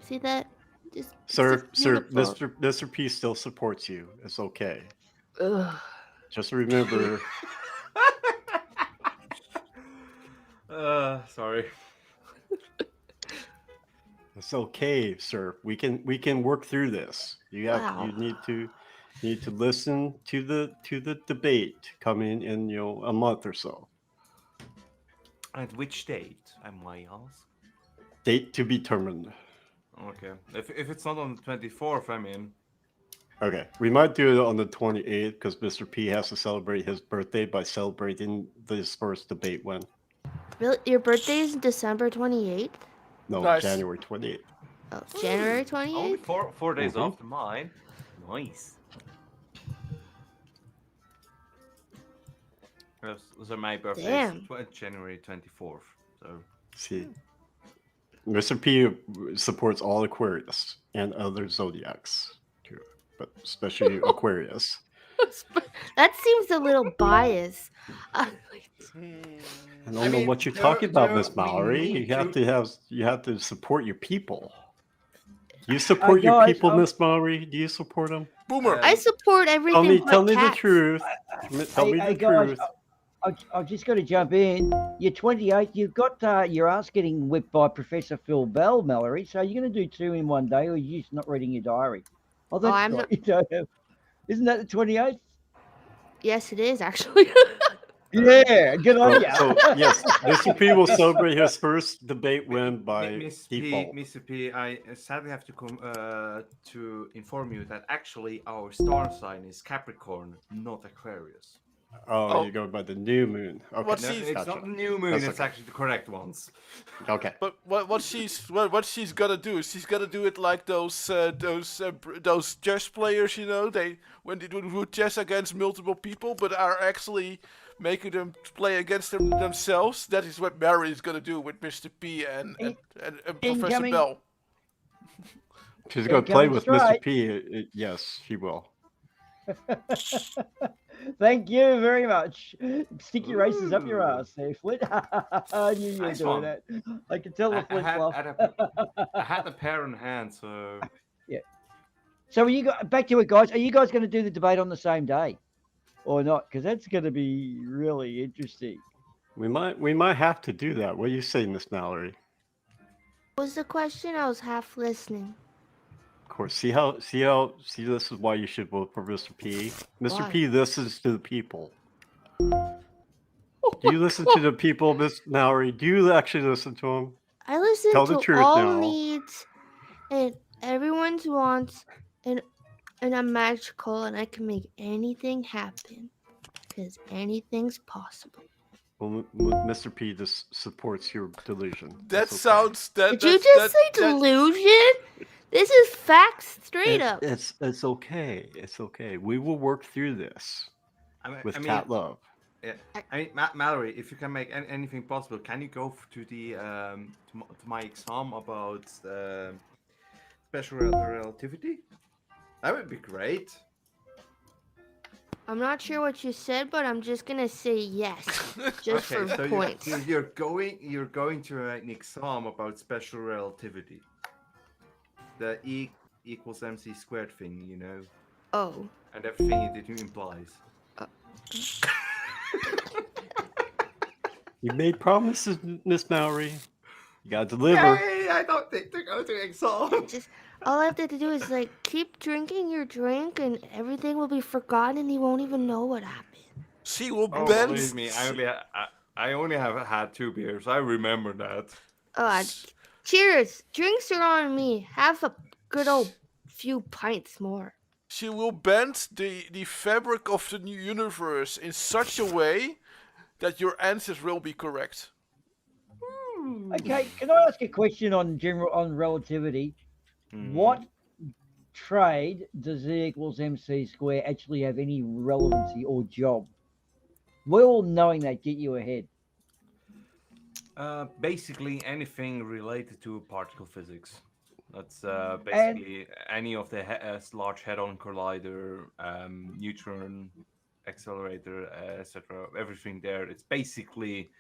See that? It's Sir, beautiful. Mr. P still supports you. It's okay. Ugh. Just remember, Sorry. it's okay, sir. We can work through this. Wow. You need to listen to the debate coming in a month or so. At which date, I might ask? Date to be determined. Okay. If it's not on the 24th, I mean. Okay, we might do it on the 28th because Mr. P has to celebrate his birthday by celebrating this first debate win. Really? Your birthday is December 28th? No, Nice. January 28th. Oh, January Only 28th? 4 days Mhm. after mine. Nice. So my birthday Damn. is January 24th. So See, Mr. P supports all Aquarius and other zodiacs too, but especially Aquarius. That seems a little biased. I don't know what you're talking about, Miss Mallory. You have to support your people. Do you support your guys, people, Miss Mallory? Do you support them? Boomer. I support everything Tell but me the cats. truth. Tell me the guys, truth. I've just got to jump in. You're 28. You've got your ass getting whipped by Professor Phil Bell, Mallory. So you're going to do 2 in one day, or you're just not reading your diary? Oh, that's I'm right. not- You don't have... Isn't that the 28th? Yes, it is actually. Yeah, good on you. So yes, Mr. P will celebrate his first debate win by Miss default. P, Mr. P, I sadly have to inform you that actually our star sign is Capricorn, not Aquarius. Oh, you're going by the new moon. Okay, What's No, he- it's gotcha. not the new moon. That's It's okay. actually the correct ones. Okay. But what she's gotta do is she's gotta do it like those chess players, when they do chess against multiple people, but are actually making them play against themselves. That is what Mary is gonna do with Mr. P and Professor Incoming- Bell. She's going to play Incoming with strike. Mr. P. Yes, she will. Thank you very much. Stick your races up your Ooh. ass there, Flint. I knew you were Nice doing one. that. I could tell the Flint fluff. I had a pair in hand, so So are you back to it, guys? Are you guys going to do the debate on the same day, or not? Because that's going to be really interesting. We might have to do that. What do you say, Miss Mallory? What was the question? I was half listening. Of course. See, this is why you should vote for Mr. P. Mr. Why? P listens to the people. Do you listen to the people, Miss Mallory? Do you actually listen to them? I listen Tell to the truth all now. needs and everyone's wants, and I'm magical and I can make anything happen because anything's possible. Well, Mr. P just supports your delusion. That That's okay. sounds Did you just say delusion? This is facts straight up. It's okay. It's okay. We will work through this with I mean, cat love. yeah. I mean, Mallory, if you can make anything possible, can you go to the to my exam about special relativity? That would be great. I'm not sure what you said, but I'm just gonna say yes, just Okay, for so points. you're going to an exam about special relativity. The E equals MC squared thing, you know, Oh. and everything it implies. You made promises, Miss Mallory. You gotta deliver. Yay! I don't think to go to exam. Just all I have to do is like keep drinking your drink, and everything will be forgotten, and you won't even know what happened. she will Oh, bend. believe me, I only have had 2 beers. I remember that. Cheers! Drinks are on me. Have a good old few pints more. She will bend the fabric of the new universe in such a way that your answers will be correct. Okay, can I ask a question on relativity? What trade does E equals MC square actually have any relevancy or job? Will knowing that get you ahead? Basically, anything related to particle physics. That's And basically any of the large head-on collider, neutron accelerator, etc. Everything there. It's basically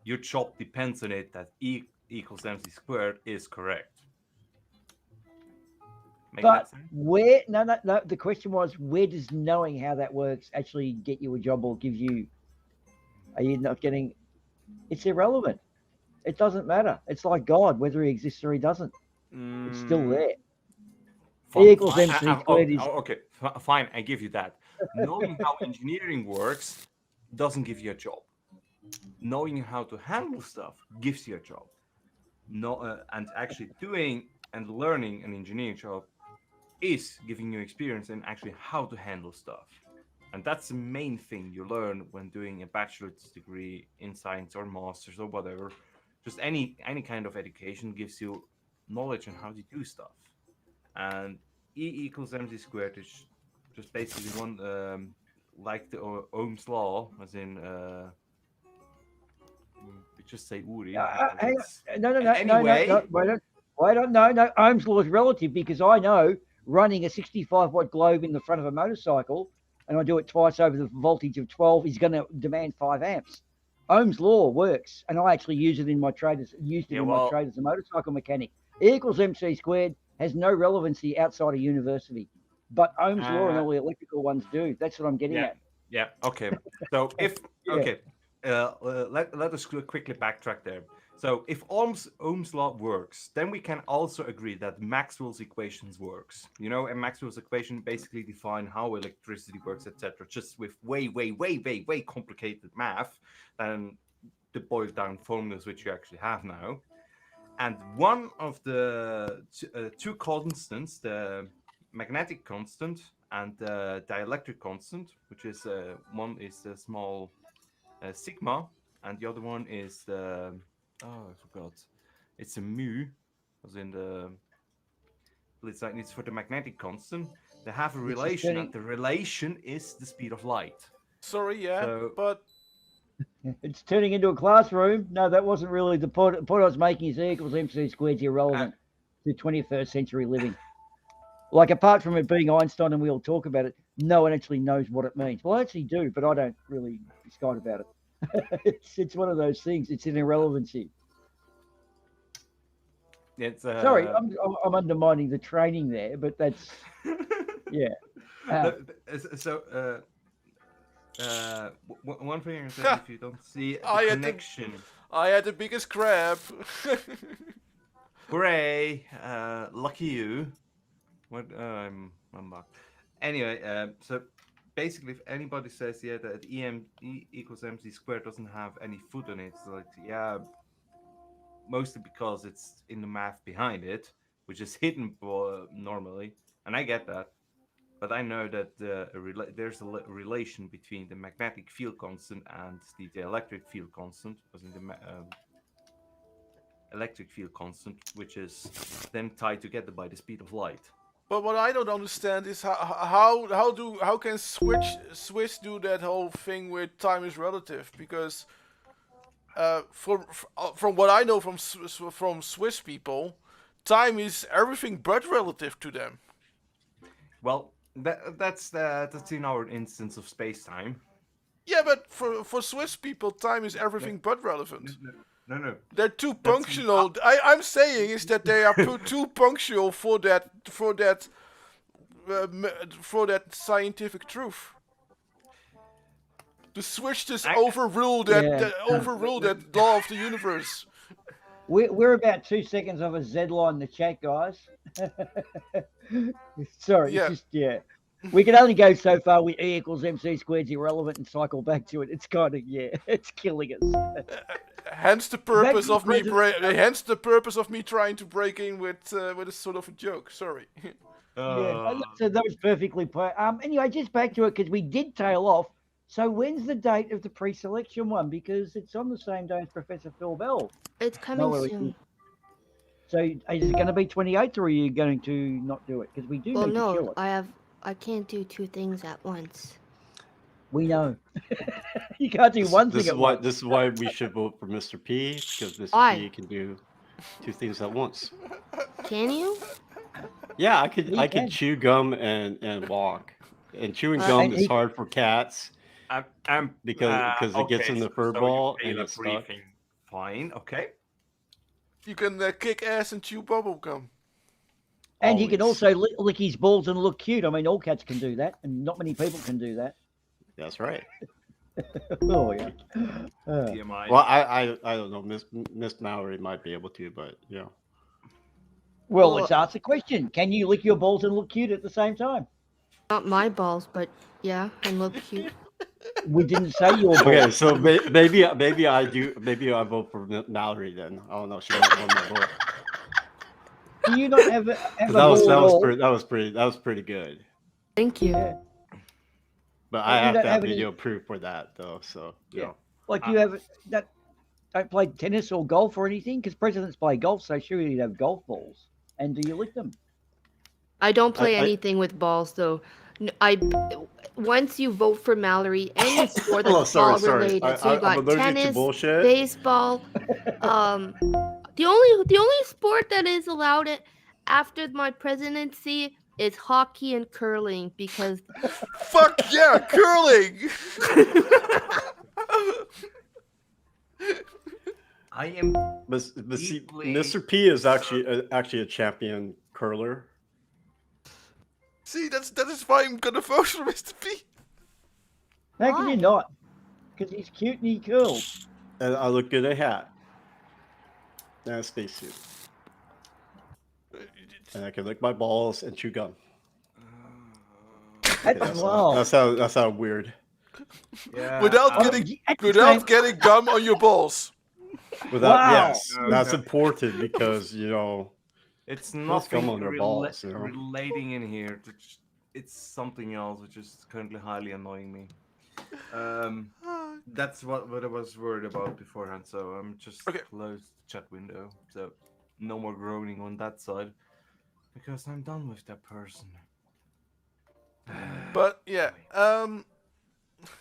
your job depends on it. That E equals mc squared is correct. Make that but sense? where no, the question was, where does knowing how that works actually get you a job or give you, are you not getting, it's irrelevant. It doesn't matter. It's like God, whether he exists or he doesn't. It's still there. E equals MC squared is Okay, fine. I give you that. Knowing how engineering works doesn't give you a job. Knowing how to handle stuff gives you a job. No, and actually doing and learning an engineering job is giving you experience in actually how to handle stuff. And that's the main thing you learn when doing a bachelor's degree in science or master's or whatever. Just any kind of education gives you knowledge on how to do stuff. And E equals mc squared is just basically one like the Ohm's law, as in we just say Uri. hang It's on. No. anyway. Wait on. No. Ohm's law is relative because I know running a 65-watt globe in the front of a motorcycle, and I do it twice over the voltage of 12, is going to demand 5 amps. Ohm's law works, and I actually use it in my trade as a motorcycle mechanic. E equals MC squared has no relevancy outside of university, but Ohm's law and all the electrical ones do. That's what I'm getting at. Yeah. Okay. So if Yeah. okay, let us quickly backtrack there. So if Ohm's law works, then we can also agree that Maxwell's equations works. You know, and Maxwell's equation basically define how electricity works, etc. Just with way complicated math than the boiled down formulas which you actually have now. And one of the two constants, the magnetic constant and the dielectric constant, which is one is the small sigma, and the other one is the I forgot. It's a mu, as in the. It's for the magnetic constant. They have a relation, and the relation is the speed of light. Sorry, yeah, So, but it's turning into a classroom. No, that wasn't really the point. The point I was making is E equals MC squared is irrelevant to 21st century living. Like, apart from it being Einstein and we all talk about it, no one actually knows what it means. Well, I actually do, but I don't really discuss about it. It's one of those things. It's an irrelevancy. it's Sorry, I'm undermining the training there, but that's yeah. So one thing is that if you don't see the connection, I had the biggest crab. hooray! Lucky you. What? I'm back. Anyway, so basically, if anybody says that E equals mc squared doesn't have any foot on it, it's like mostly because it's in the math behind it, which is hidden normally, and I get that. but I know that there's a relation between the magnetic field constant and the electric field constant, was in the electric field constant, which is then tied together by the speed of light. But what I don't understand is how can Swiss do that whole thing with time is relative? Because from what I know from Swiss people, time is everything but relative to them. Well, that's in our instance of space time. Yeah, but for Swiss people, time is everything but relevant. No. They're too That's punctual. I'm saying is that they are too punctual for that scientific truth. The Swiss just overrule that law of the universe. We're about 2 seconds of a Z line in the chat, guys. Sorry, Yeah. it's just we can only go so far with E equals MC squared is irrelevant and cycle back to it. It's kind of it's killing us. Hence the purpose Back of to me. present- Hence the purpose of me trying to break in with a sort of a joke. Sorry. So that was perfectly anyway, just back to it because we did tail off. So when's the date of the pre-selection one? Because it's on the same day as Professor Phil Bell. It's coming Mallory. soon. So is it going to be 28th or are you going to not do it? Because we do Well, need to no, kill it. I can't do two things at once. We know. You can't do one thing at once. This is why we should vote for Mr. P, because Mr. Why? P can do two things at once. Can you? Yeah, I could He I can. could chew gum and walk. And chewing And gum he- is hard for cats. I'm Because it gets in the fur ball you and fail it's at stuck. breathing. Fine, okay. You can kick ass and chew bubble gum. And he can Always. also lick his balls and look cute. I mean, all cats can do that, and not many people can do that. That's right. Oh, yeah. TMI. Well, I don't know. Miss Mallory might be able to, but Well, Well, let's ask the question. Can you lick your balls and look cute at the same time? Not my balls, but yeah, and look cute. We didn't say your balls. Okay, so maybe I do. Maybe I vote for Mallory then. I don't know. She might win my vote. Do you not have a 'Cause ball at all? that was pretty good. Thank you. Yeah. But Well, I you have don't to have have any- video proof for that though. So Yeah. Like you have that. Don't play tennis or golf or anything because presidents play golf, so surely you'd have golf balls. And do you lick them? I don't play I- anything with balls though. Once you vote for Mallory, any sport that's Oh, sorry. ball related, so you I'm got allergic to tennis, bullshit. baseball. The only sport that is allowed after my presidency is hockey and curling because Fuck yeah, curling! I am But see, Deeply- Mr. P is actually a champion curler. See, that is why I'm gonna vote for Mr. P. How can you Why? not? Because he's cute and he curls. And I look good in a hat and a spacesuit. And I can lick my balls and chew gum. Okay, Wow. that sounds weird. yeah, Without Oh, getting at the without same- getting gum on your balls. Without Wow. yes, No, that's no. important because it's Let's come nothing on their balls, you know. relating in here. It's something else which is currently highly annoying me. That's what I was worried about beforehand. So I'm just Okay. close the chat window. So no more groaning on that side because I'm done with that person. But yeah,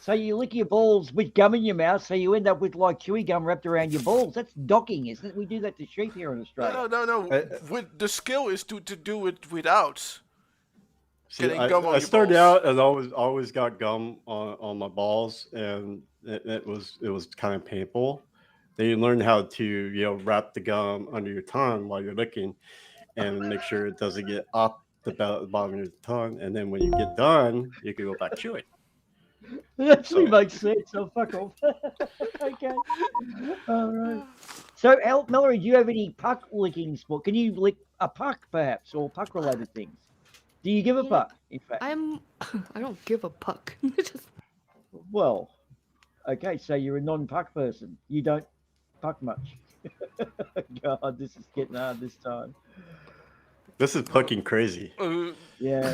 So you lick your balls with gum in your mouth, so you end up with like chewy gum wrapped around your balls. That's docking, isn't it? We do that to sheep here in Australia. no. With the skill is to do it without. see, Getting gum on I your started balls. out and always got gum on my balls, and it was kind of painful. Then you learn how to wrap the gum under your tongue while you're licking, and make sure it doesn't get up the bottom of your tongue. And then when you get done, you can go back chewing. That actually So- makes sense. So fuck off. Okay. All right. So, Mallory, do you have any puck licking sport? Can you lick a puck, perhaps, or puck related things? Do you give a Yeah. puck? In fact, I don't give a puck. Just well, okay. So you're a non-puck person. You don't puck much. God, this is getting hard this time. This is fucking crazy. Yeah.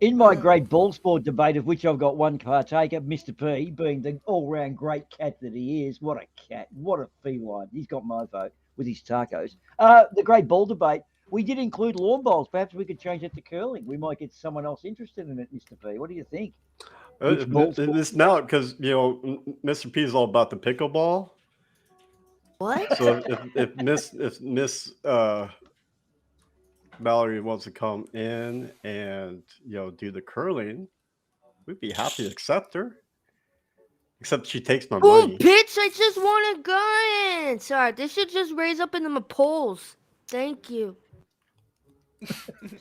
In my great ball sport debate, of which I've got one partaker, Mr. P, being the all-round great cat that he is. What a cat! What a feline! He's got my vote with his tacos. The great ball debate. We did include lawn bowls. Perhaps we could change it to curling. We might get someone else interested in it, Mr. P. What do you think? Which ball sport? It's now because Mr. P is all about the pickleball. What? So if Miss Valerie wants to come in and do the curling, we'd be happy to accept her. Except she takes my Boom, money. bitch! I just want a gun. Sorry, this should just raise up into my polls. Thank you.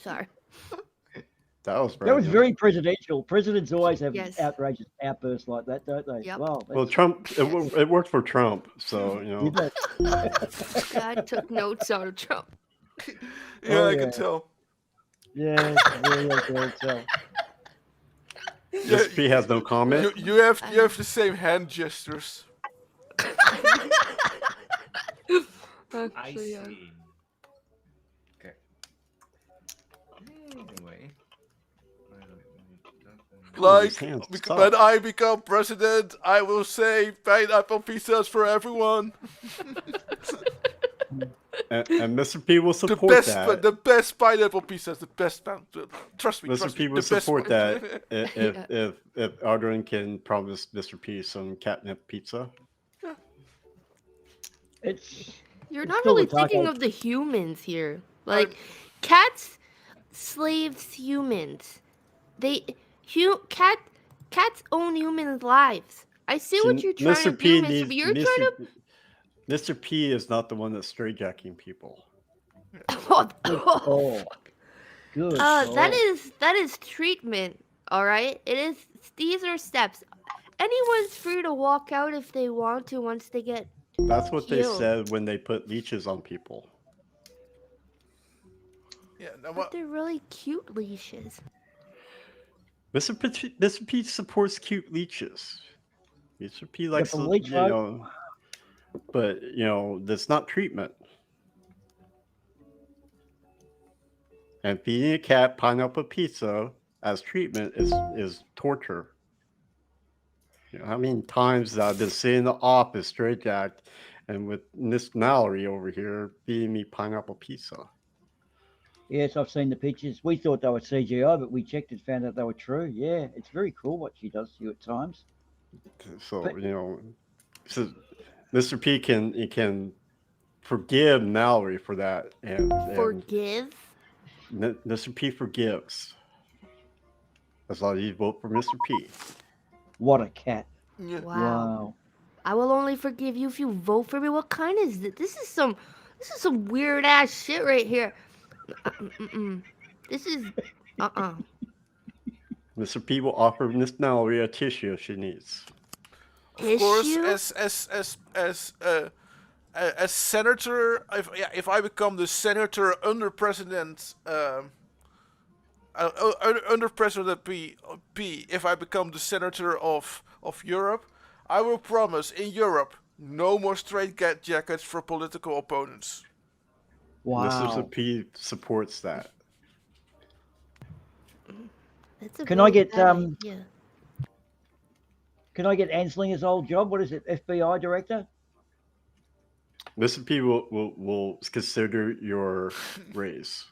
Sorry. That was very presidential. Presidents always have Yes. outrageous outbursts like that, don't they? Yep. Well, Trump. It worked for Trump, so Did it? I took notes on Trump. Yeah, Oh, I yeah. can tell. Yeah, I can tell. Mr. P has no comment. You have the same hand gestures. I Actually, yeah. see. Okay. Anyway. Like, His hands when suck. I become president, I will say pineapple pizzas for everyone. And Mr. P will The support best, that. the best pineapple pizzas, the best. Trust me, Mr. trust P me, will the best support one. that if Ardawen can promise Mr. P some catnip pizza. It's You're It's not still really the taco. thinking of the humans here. Like, cats slaves humans. Cats own humans' lives. I see what you're trying to do, Mr. But you're trying to. Mr. P is not the one that's straitjacking people. oh, good. That is treatment. All right. It is. These are steps. Anyone's free to walk out if they want to once they get. That's what they Healed. said when they put leashes on people. Yeah, now But what? they're really cute leashes. Mr. P supports cute leeches. Mr. P likes from to, leech folk. but that's not treatment. And feeding a cat pineapple pizza as treatment is torture. How many times I've been sitting in the office straitjacked, and with Miss Mallory over here feeding me pineapple pizza. Yes, I've seen the pictures. We thought they were CGI, but we checked and found out they were true. Yeah, it's very cool what she does to you at times. So But- so Mr. P can forgive Mallory for that, and Forgive. Mr. P forgives as long as you vote for Mr. P. What a cat! Yeah. Wow. I will only forgive you if you vote for me. What kind is this? This is some weird ass shit right here. This is Mr. P will offer Miss Mallory a tissue if she needs. Of course, Tissue? as senator, if I become the senator under President under President P, if I become the senator of Europe, I will promise in Europe no more straitjackets for political opponents. Wow. Mr. P supports that. That's a Can very I get, bad idea. Can I get Anslinger's old job? What is it? FBI director? Mr. P will consider your raise.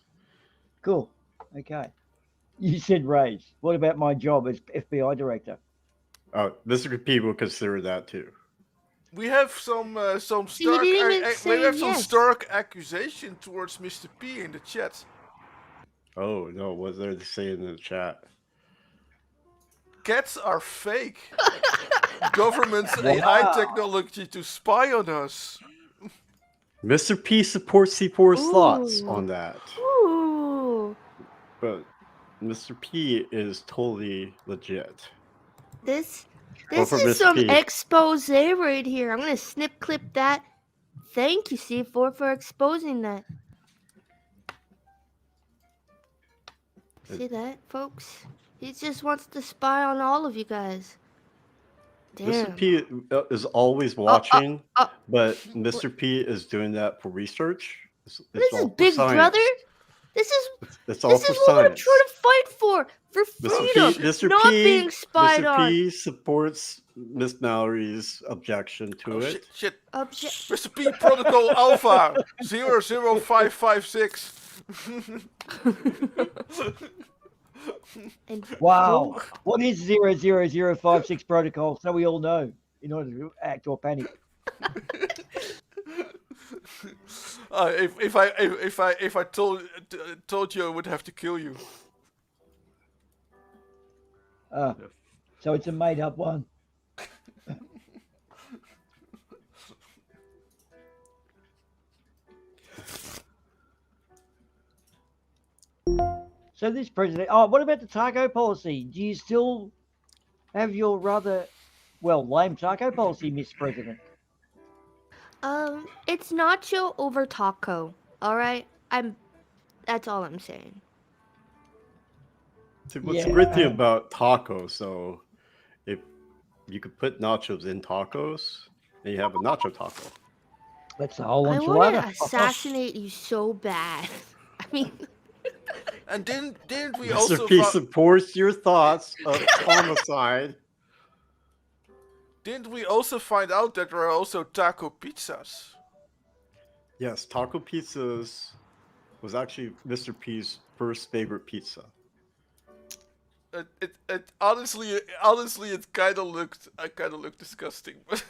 Cool. Okay. You said raise. What about my job as FBI director? Mr. P will consider that too. We have some See, you stark didn't even we say have some yes. stark accusation towards Mr. P in the chat. Oh no, what are they saying in the chat? Cats are fake. Government's AI technology to spy on us. Mr. P supports C4's thoughts Ooh. on that. Ooh. But Mr. P is totally legit. This for is Mr. some P. expose right here. I'm gonna snip clip that. Thank you, C4, for exposing that. See that, folks? He just wants to spy on all of you guys. Damn. Mr. P is always watching, but Mr. P is doing that for research. It's This is all for Big science. Brother? This is It's all this for is what I'm science. trying to fight for freedom, not being spied Mr. on. P supports Miss Mallory's objection to Oh it. shit! Obje- Mr. P Protocol Alpha 00556. and Wow. What is 00056 protocol? So we all know in order to act or panic. If I told you, I would have to kill you. So it's a made up one. So this president. Oh, what about the taco policy? Do you still have your rather, well, lame taco policy, Miss President? It's nacho over taco. All right, That's all I'm saying. See, what's Yeah, the great thing about tacos? So, if you could put nachos in tacos, then you have a nacho taco. That's the whole I want enchilada. to assassinate you so bad. I mean, And didn't we Mr. also P supports your thoughts of homicide. didn't we also find out that there are also taco pizzas? Yes, taco pizzas was actually Mr. P's first favorite pizza. It honestly it kind of looked disgusting, but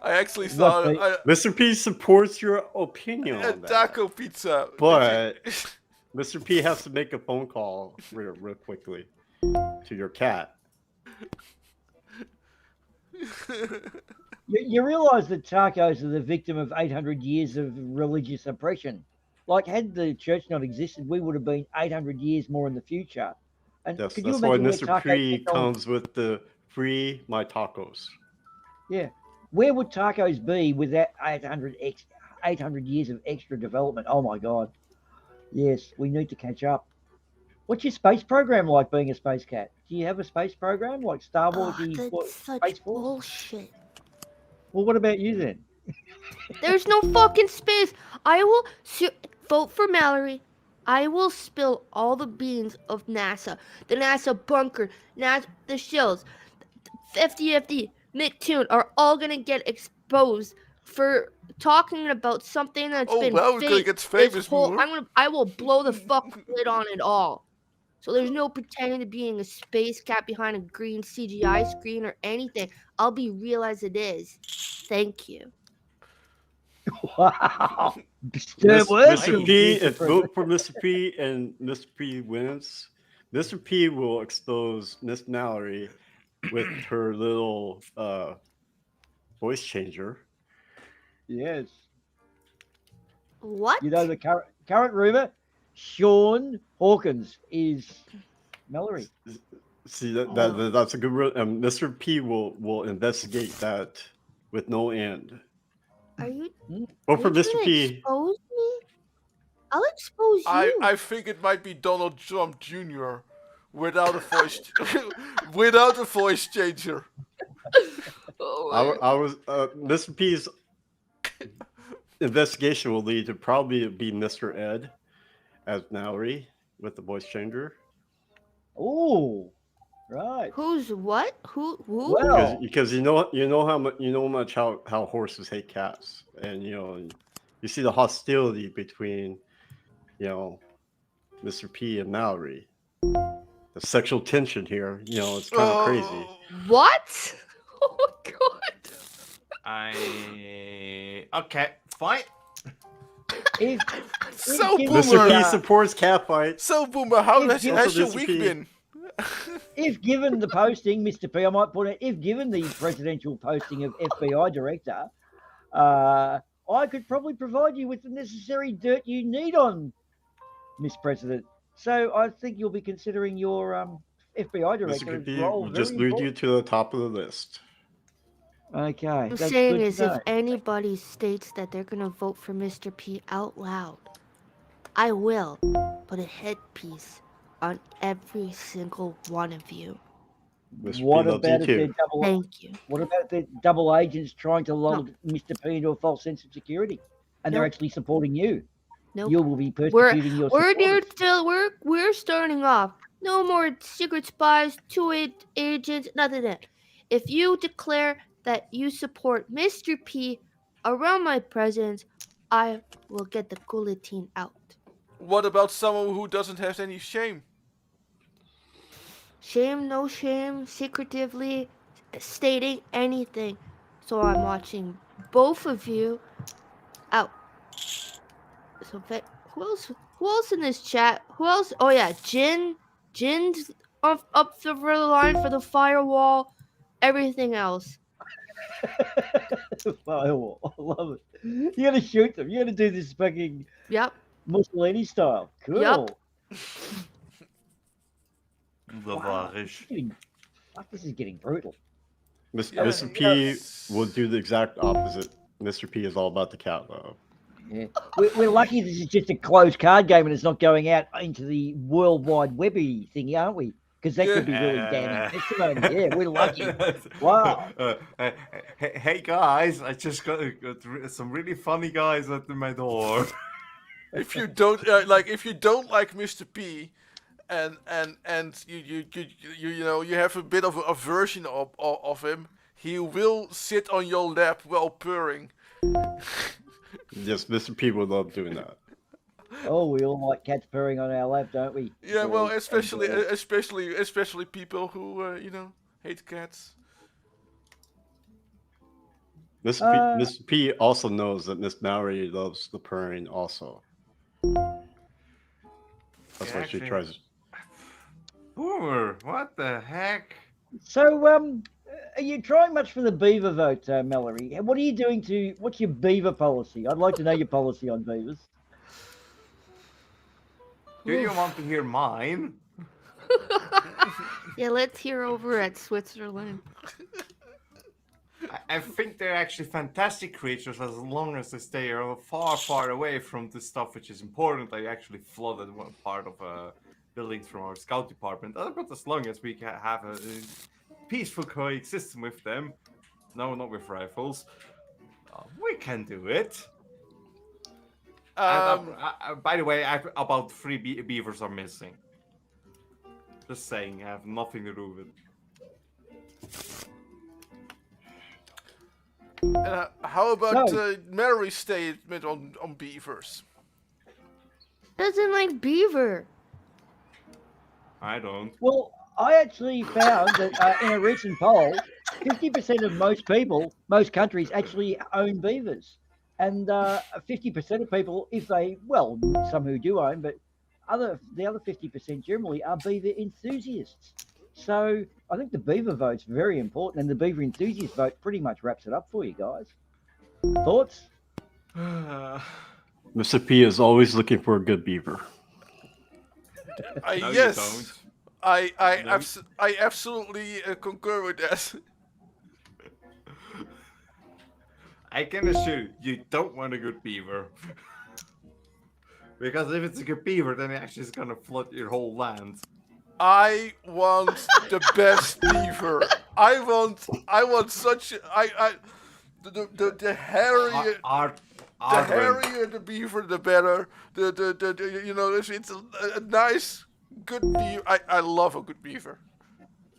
I actually saw Mr. P supports your opinion a on that. taco pizza, But Mr. P has to make a phone call real quickly to your cat. You realize that tacos are the victim of 800 years of religious oppression. Like, had the church not existed, we would have been 800 years more in the future. And Yes, could you that's why imagine where Mr. taco P technology- comes with the free my tacos. Yeah. Where would tacos be without 800 years of extra development? Oh my God. Yes, we need to catch up. What's your space program like, being a space cat? Do you have a space program like Star Wars? that's such Space Force? bullshit. Well, what about you then? There's no fucking space. I will vote for Mallory. I will spill all the beans of NASA, the NASA bunker, NASA, the shells, FDFD, Nicktoon are all gonna get exposed for talking about something that's been wow, we're gonna fake get this famous, whole. Boomer. I will blow the fuck lid on it all. So there's no pretending to being a space cat behind a green CGI screen or anything. I'll be real as it is. Thank you. Wow. Stern words Mr. from P, Mr. if President. vote for Mr. P and Mr. P wins, Mr. P will expose Miss Mallory with her little voice changer. Yes. What? You know the current rumor, Sean Hawkins is Mallory. See that's a good. Mr. P will investigate that with no end. Are you? Vote for Are you Mr. trying to P. expose me? I'll expose you. I think it might be Donald Trump Jr. without a voice without a voice changer. I was Mr. P's investigation will lead to probably be Mr. Ed as Mallory with the voice changer. Oh, right. Who's what? Who? Well, Because you know how much how horses hate cats, and you see the hostility between Mr. P and Mallory. The sexual tension here, it's kind of crazy. What? Oh my god. Okay, fine. if So given Mr. Boomer, P supports cat fights. so Boomer, how has Also your Mr. week P. been? if given the posting, Mr. P, I might put it, if given the presidential posting of FBI director, I could probably provide you with the necessary dirt you need on Miss President. So I think you'll be considering your FBI director Mr. P role will very just lead you important. to the top of the list. Okay, I'm that's saying good is to if know. anybody states that they're gonna vote for Mr. P out loud, I will put a headpiece on every single one of you. Mr. What P loves about you if they're too. double? Thank you. What about if they're double agents trying to lull Mr. P into a false sense of security, and they're Nope. actually supporting you? Nope. You will be persecuting your We're near supporters. still. We're starting off. No more secret spies, agents, nothing of that. If you declare that you support Mr. P around my presence, I will get the guillotine out. What about someone who doesn't have any shame? Shame, no shame, secretively stating anything. So I'm watching both of you out. So who else? Who else in this chat? Who else? Oh yeah, Jin's up the line for the firewall. Everything else. Firewall. I love it. You're gonna shoot them. You're gonna do this fucking Yep. Mussolini style. Cool. Yup. Wow. Fuck, this is getting brutal. Yeah, Mr. P yes. will do the exact opposite. Mr. P is all about the cat love. Yeah. We're lucky this is just a closed card game and it's not going out into the worldwide webby thingy, aren't we? Because that could be really damning testimony. Yeah, we're lucky. Wow. Hey guys, I just got some really funny guys at my door. If you don't if you don't like Mr. P, and you have a bit of a aversion of him, he will sit on your lap while purring. Yes, Mr. P would love doing that. Oh, we all like cats purring on our lap, don't we? Yeah, well, Boys especially and girls. especially people who hate cats. Mr. P also knows that Miss Mallory loves the purring also. That's why she Actually- tries. Boomer, what the heck? So, are you trying much for the beaver vote, Mallory? What are you doing what's your beaver policy? I'd like to know your policy on beavers. Do you want to hear mine? Yeah, let's hear over at Switzerland. I think they're actually fantastic creatures as long as they stay far, far away from the stuff which is important. I actually flooded one part of buildings from our scout department. But as long as we can have a peaceful coexistence with them, no, not with rifles, we can do it. And, by the way, about 3 beavers are missing. Just saying, I have nothing to do with it. How about No. Mary's statement on beavers? Doesn't like beaver. I don't. Well, I actually found that in a recent poll, 50% of most countries actually own beavers. And 50% of people, some who do own, but the other 50% generally are beaver enthusiasts. So I think the beaver vote's very important, and the beaver enthusiast vote pretty much wraps it up for you guys. Thoughts? Mr. P is always looking for a good beaver. No, you Yes, don't. I absolutely concur with that. I can assure you don't want a good beaver. Because if it's a good beaver, then it actually is gonna flood your whole land. I want the best beaver. I want such the hairier the hairier the beaver, the better. It's a nice good beaver. I love a good beaver.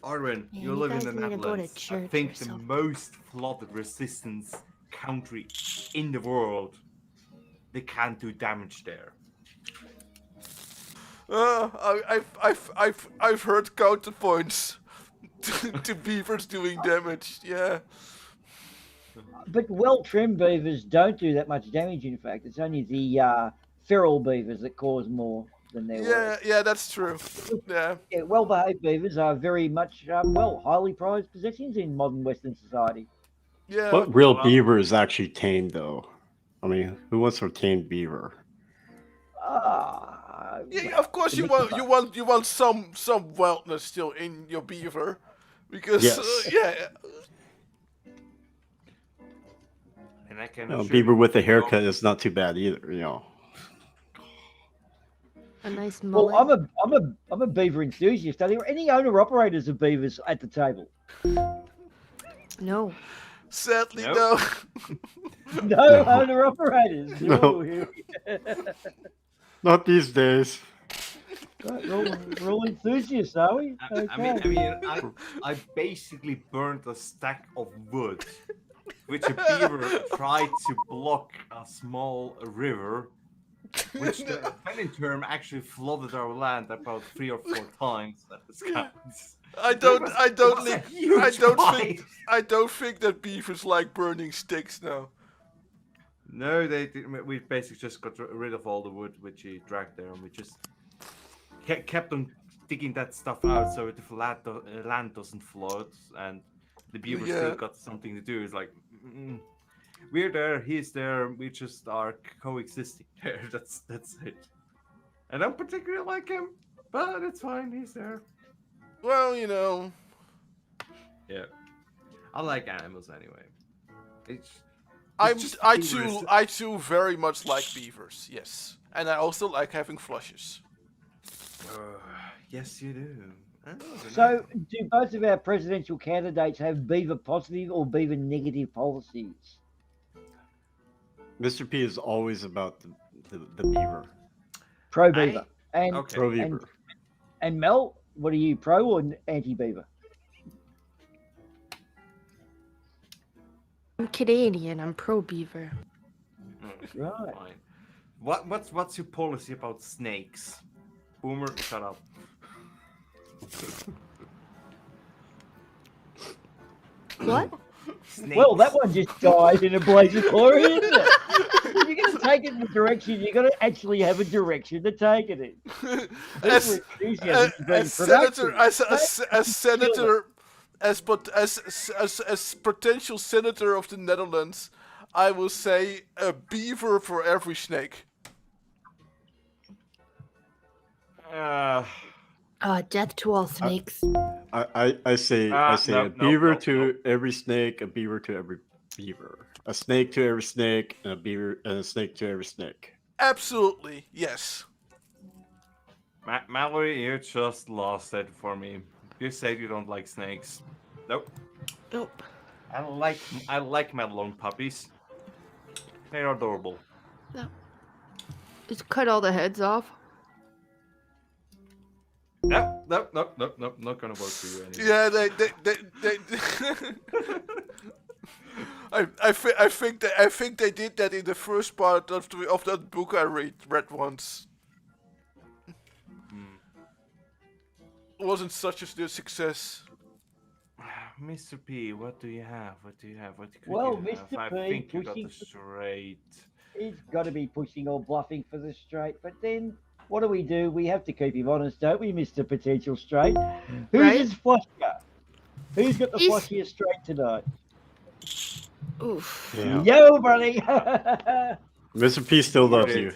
Arwen, Man, you you live in guys the need to go to Netherlands. I church think or the something. most flooded resistance country in the world. They can't do damage there. I've heard counterpoints to beavers doing damage. Yeah. But well-trimmed beavers don't do that much damage, in fact. It's only the feral beavers that cause more than their worth. Yeah, that's true. Yeah. Yeah, well-behaved beavers are very much, highly prized possessions in modern Western society. Yeah. What real Well- beaver is actually tamed, though? I mean, who wants a tamed beaver? Yeah, of course the you Mickey want some wellness still in your beaver, because Yes. And I can A assure beaver you, with a you know, haircut is not too bad either. A nice Well, mullet. I'm a beaver enthusiast. Are there any owner-operators of beavers at the table? No. Sadly, Nope. no. No owner operators. No. Ooh, Not these days. right, we're all enthusiasts, are we? Okay. I basically burned a stack of wood, which a beaver tried to block a small river, which the Fenning term actually flooded our land about 3 or 4 times at this count. I It don't. was- I it don't. was a Think, huge fight. I don't think that beavers like burning sticks now. No, they didn't. We basically just got rid of all the wood which he dragged there, and we just kept on digging that stuff out so the land doesn't flood, and the beaver Yeah. still got something to do. It's like we're there, he's there, we just are coexisting there. That's it. I don't particularly like him, but it's fine. He's there. Well, you know. Yeah, I like animals anyway. It's I just too. I too very much like beavers. Yes, and I also like having flushes. Yes, you do. Oh, So, do both of our presidential candidates have beaver positive or beaver negative policies? Mr. P is always about the beaver. Pro beaver. And okay. Pro beaver. and Mel, what are you, pro or anti beaver? I'm Canadian. I'm pro beaver. Right. Fine. What's your policy about snakes? Boomer, shut up. What? Snakes. Well, that one just died in a blaze of glory, isn't it? If you're going to take it in a direction, you've got to actually have a direction to take it in. as, Enthusiasm is being as senator, productive. as senator, as potential senator of the Netherlands, I will say a beaver for every snake. Death to all snakes. I say No, a beaver no, to every snake, a beaver to every beaver, a snake to every snake, and a beaver and a snake to every snake. Absolutely, yes. Mallory, you just lost it for me. You said you don't like snakes. Nope. Nope. I like my long puppies. They're adorable. Just cut all the heads off. Nope. Not gonna work for you anymore. Yeah, they I think they did that in the first part of that book I read once. It wasn't such a success. Mr. P, what do you have? What do you have? What could Well, you have? Mr. I P think you got the pushing- straight. He's got to be pushing or bluffing for the straight. But then, what do? We have to keep him honest, don't we, Mr. Potential Straight? Who's Right. his flusher? Who's got the He's- flushiest straight tonight? Oof. Yeah. Yo, buddy! Mr. P still loves you.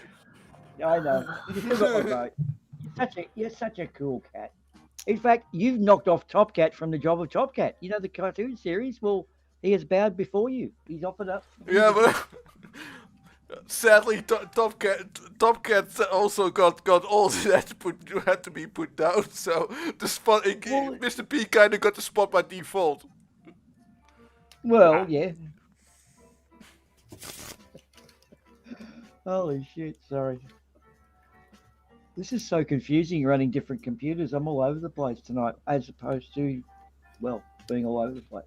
I know. You still got my vote. You're such a cool cat. In fact, you've knocked off Top Cat from the job of Top Cat. You know the cartoon series? Well, he has bowed before you. He's offered up. Yeah, but sadly, Top Cat also got all that had to be put down. So the spot, Mr. P kind of got the spot by default. Well, yeah. Holy shit, sorry. This is so confusing running different computers. I'm all over the place tonight as opposed to, well, being all over the place.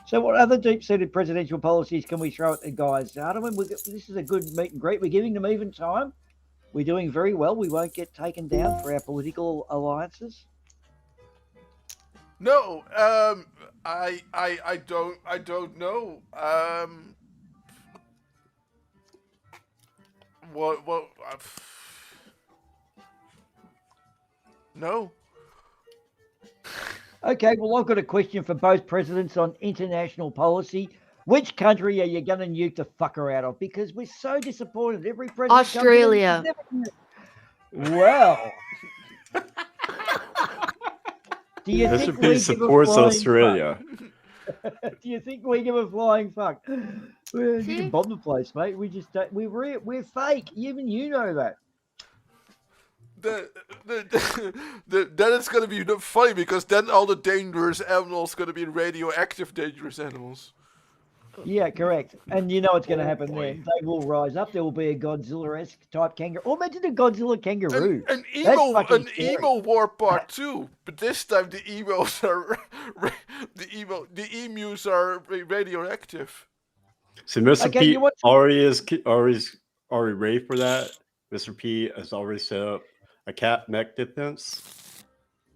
So what other deep-seated presidential policies can we throw at the guys? Ardawen, this is a good meet and greet. We're giving them even time. We're doing very well. We won't get taken down for our political alliances. No, I don't know. What? No. Okay, well, I've got a question for both presidents on international policy. Which country are you going to nuke the fucker out of? Because we're so disappointed. Every president Australia. Well, do you think Mr. we P give supports a flying Australia. fuck? Do you think we give a flying fuck? Well, you See? can bomb the place, mate. We just don't. We're fake. Even you know that. then it's gonna be funny because then all the dangerous animals gonna be radioactive dangerous animals. Yeah, correct. And you know what's going to Oh, happen boy. then? They will rise up. There will be a Godzilla-esque type kangaroo. Or imagine a Godzilla kangaroo. An That's emo fucking an scary. emo war part 2, but this time the emos are the emus are radioactive. So Mr. Okay, P you want- already ready for that. Mr. P has already set up a cat mech defense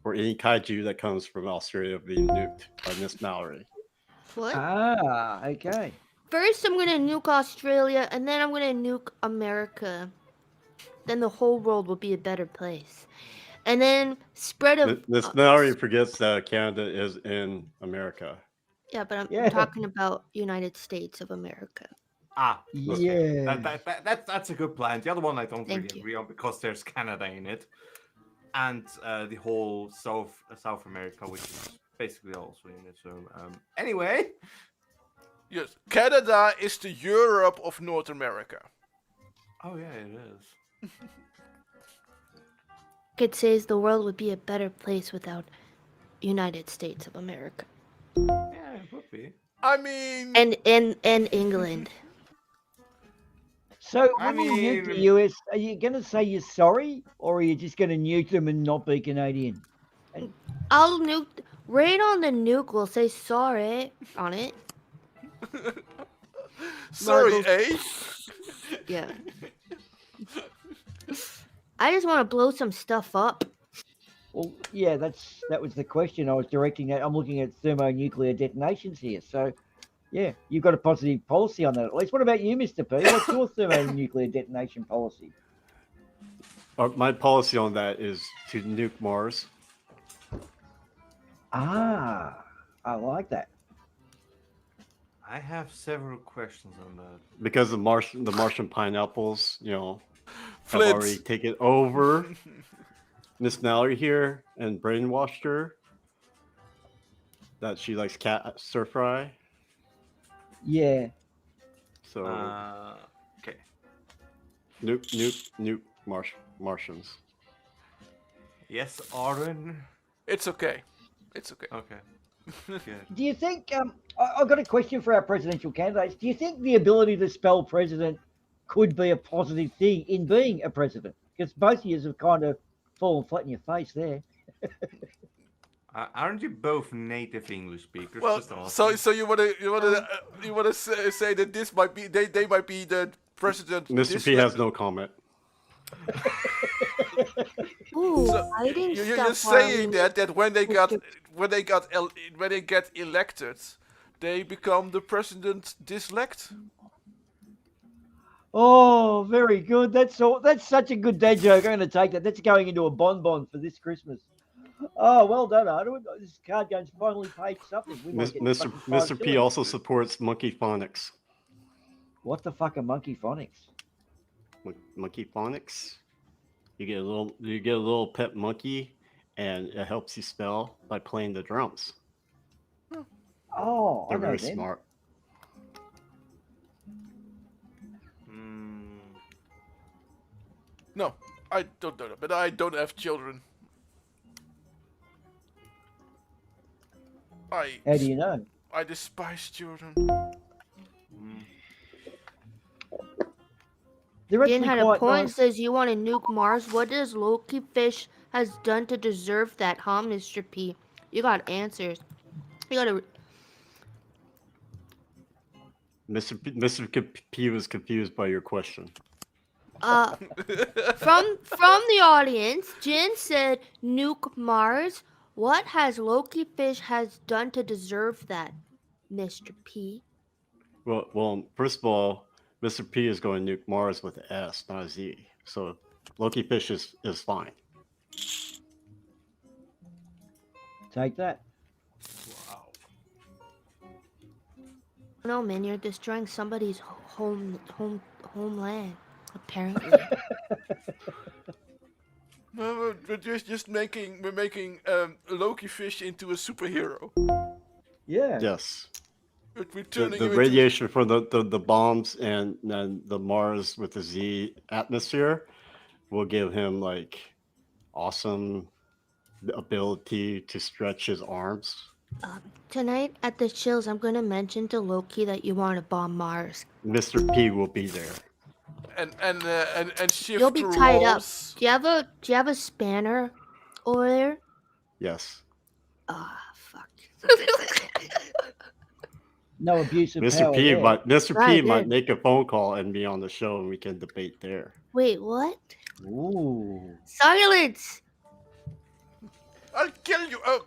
for any kaiju that comes from Australia being nuked by Miss Mallory. What? Okay. First, I'm gonna nuke Australia, and then I'm gonna nuke America. Then the whole world will be a better place. And then spread of Miss Mallory forgets that Canada is in America. yeah, but I'm Yeah. talking about United States of America. Ah, Yeah. that's a good plan. The other one I don't Thank really you. agree on because there's Canada in it, and the whole South America, which is basically also in it. So anyway, Yes, Canada is the Europe of North America. oh yeah, it is. It says the world would be a better place without United States of America Yeah, it would be. I mean, and England. So I when you nuke the mean- US, are you going to say you're sorry, or are you just going to nuke them and not be Canadian? I'll nuke right on the nuke. Will say sorry on it. sorry, Marbles. eh? Yeah. I just want to blow some stuff up. Well, yeah, that was the question I was directing at. I'm looking at thermonuclear detonations here. So, yeah, you've got a positive policy on that at least. What about you, Mr. P? What's your thermonuclear detonation policy? My policy on that is to nuke Mars. Ah, I like that. I have several questions on that. Because the Martian pineapples, have Flint. already taken over Miss Mallory here and brainwashed her that she likes cat stir fry. Yeah. So Okay. nuke Martians. Yes, Aaron. It's okay. It's okay. Okay. Good. Do you think, I've got a question for our presidential candidates. Do you think the ability to spell president could be a positive thing in being a president? Because both of you have kind of fallen flat in your face there. Aren't you both native English speakers? Well, Just asking. so you wanna say that this might be they might be the president. Mr. P has no comment. Ooh, So, hiding You're stuff. just saying while that when they get elected, they become the president dislect. Oh, very good. That's all. That's such a good dad joke. I'm going to take that. That's going into a bonbon for this Christmas. Oh, well done, Ardawen. This card game's finally paid something. We might get Mr. fucking 5 P shillings. also supports monkey phonics. What the fuck are monkey phonics? Monkey phonics. You get a little pet monkey, and it helps you spell by playing the drums. Oh, They're I know very them. smart. No, I don't know that, but I don't have children. How do you know? I despise children. They're Jin actually had a quite point. nice. Says you want to nuke Mars. What does Loki Fish has done to deserve that, huh, Mr. P? You got answers. You got to. Mr. P was confused by your question. From the audience, Jin said nuke Mars. What has Loki Fish has done to deserve that, Mr. P? Well, first of all, Mr. P is going to nuke Mars with an S, not a Z. So Loki Fish is fine. Take that. Wow. No, man, you're destroying somebody's homeland. Apparently. No, we're just making Loki Fish into a superhero. Yeah. Yes. We're The turning him radiation from the bombs and the Mars with the Z atmosphere will give him like awesome ability to stretch his arms. Tonight at the chills, I'm gonna mention to Loki that you want to bomb Mars. Mr. P will be there. And shift You'll be through tied up. walls. Do you have a spanner over there? Yes. Ah, fuck. No abuse of Mr. power P there. might Mr. Right, P might good. make a phone call and be on the show and we can debate there. Wait, what? Ooh. Silence! I'll kill you. Oh,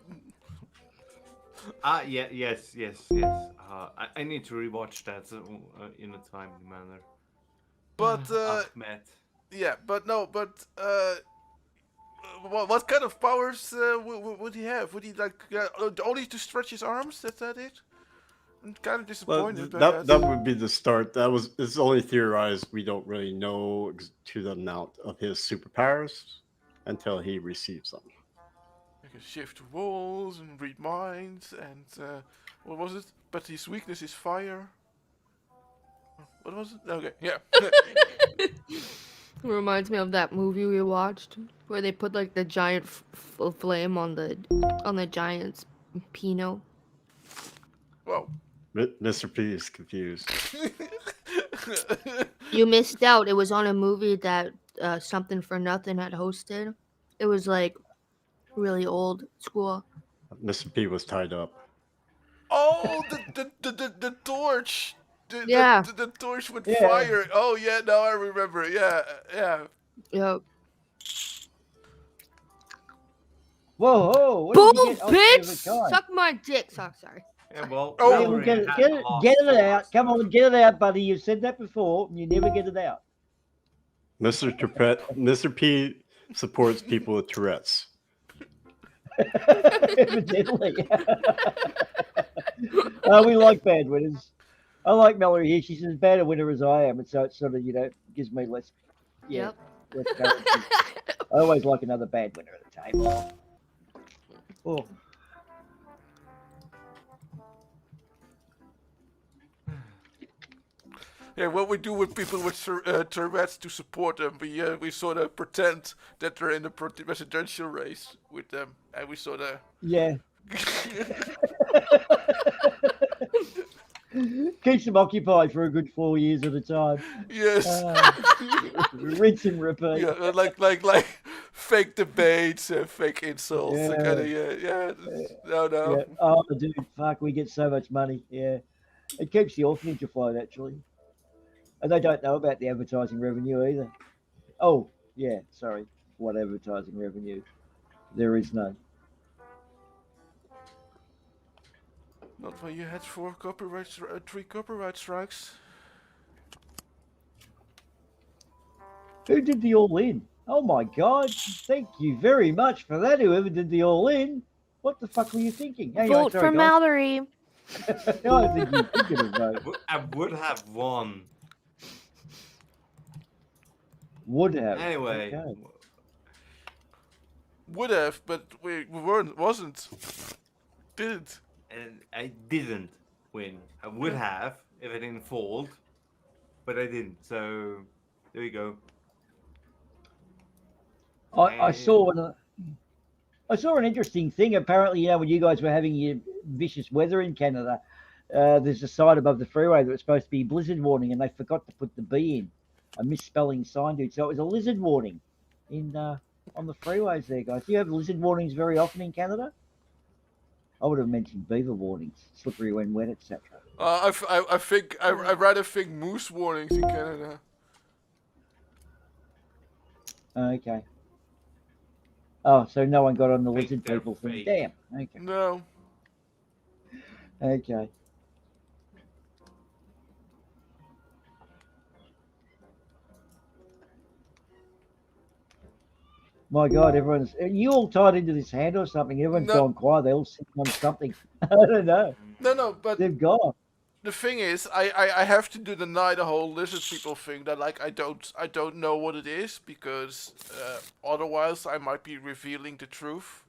Yes. I need to rewatch that in a timely manner. but Ahmed. yeah, but no, but what kind of powers would he have? Would he like only to stretch his arms? That's that it? I'm kind of Well, disappointed by that would be the start. It's only theorized. We don't really know to the amount of his superpowers until he receives them. He can shift walls and read minds and what was it? But his weakness is fire. What was it? Okay, yeah. Reminds me of that movie we watched where they put like the giant flame on the giant's Pinot. Well, Mr. P is confused. You missed out. It was on a movie that Something for Nothing had hosted. It was like really old school. Mr. P was tied up. oh, the torch. Yeah. The torch with Yeah. fire. Oh yeah, now I remember. Yeah. Yep. Whoa! What Boom, did you get off bitch! over time? Suck my dick. Sorry. Yeah, well, Oh. Yeah, well, Mallory get had it, the last get it thought, out. Come on, get it out, buddy. You've said that before, and you never get it out. Mr. P supports people with Tourette's. Evidently. We like bad winners. I like Mallory here. She's as bad a winner as I am, and so it sort of, gives me less. Yeah, Yep. less courage. I always like another bad winner at the table. Oh. Yeah, what we do with people with Tourette's to support them, we sort of pretend that they're in the presidential race with them, and we sort of. Yeah. Keeps them occupied for a good 4 years at a time. Yes. Rinse and repeat. Yeah, like fake debates and fake insults. Yeah. Kind of, yeah. No. Yeah. Oh, dude, fuck, we get so much money. Yeah. It keeps the orphanage afloat, actually. And they don't know about the advertising revenue either. Oh, yeah, sorry. What advertising revenue? There is none. Not when you had 3 copyright strikes. Who did the all in? Oh my god. Thank you very much for that, whoever did the all in. What the fuck were you thinking? Anyway, Vote sorry, for guys. Mallory. I think you thinking of vote. I would have won. Would have. Anyway, Okay. Would have, but we wasn't. Didn't. and I didn't win. I would have if I didn't fold, but I didn't. So there you go. I saw an interesting thing. Apparently, when you guys were having your vicious weather in Canada, there's a sign above the freeway that was supposed to be blizzard warning, and they forgot to put the B in. A misspelling sign, dude. So it was a lizard warning in on the freeways there, guys. Do you have lizard warnings very often in Canada? I would have mentioned beaver warnings, slippery when wet, etc. I think I rather think moose warnings in Canada. Okay. Oh, so no one got on the Fake, lizard they're people thing. fake. Damn. Okay. No. Okay. My God, everyone's. Are you all tied into this hand or something? Everyone's No. gone quiet. They're all sitting on something. I don't know. No, but They've gone. the thing is, I have to deny the whole lizard people thing. That like I don't know what it is because otherwise I might be revealing the truth.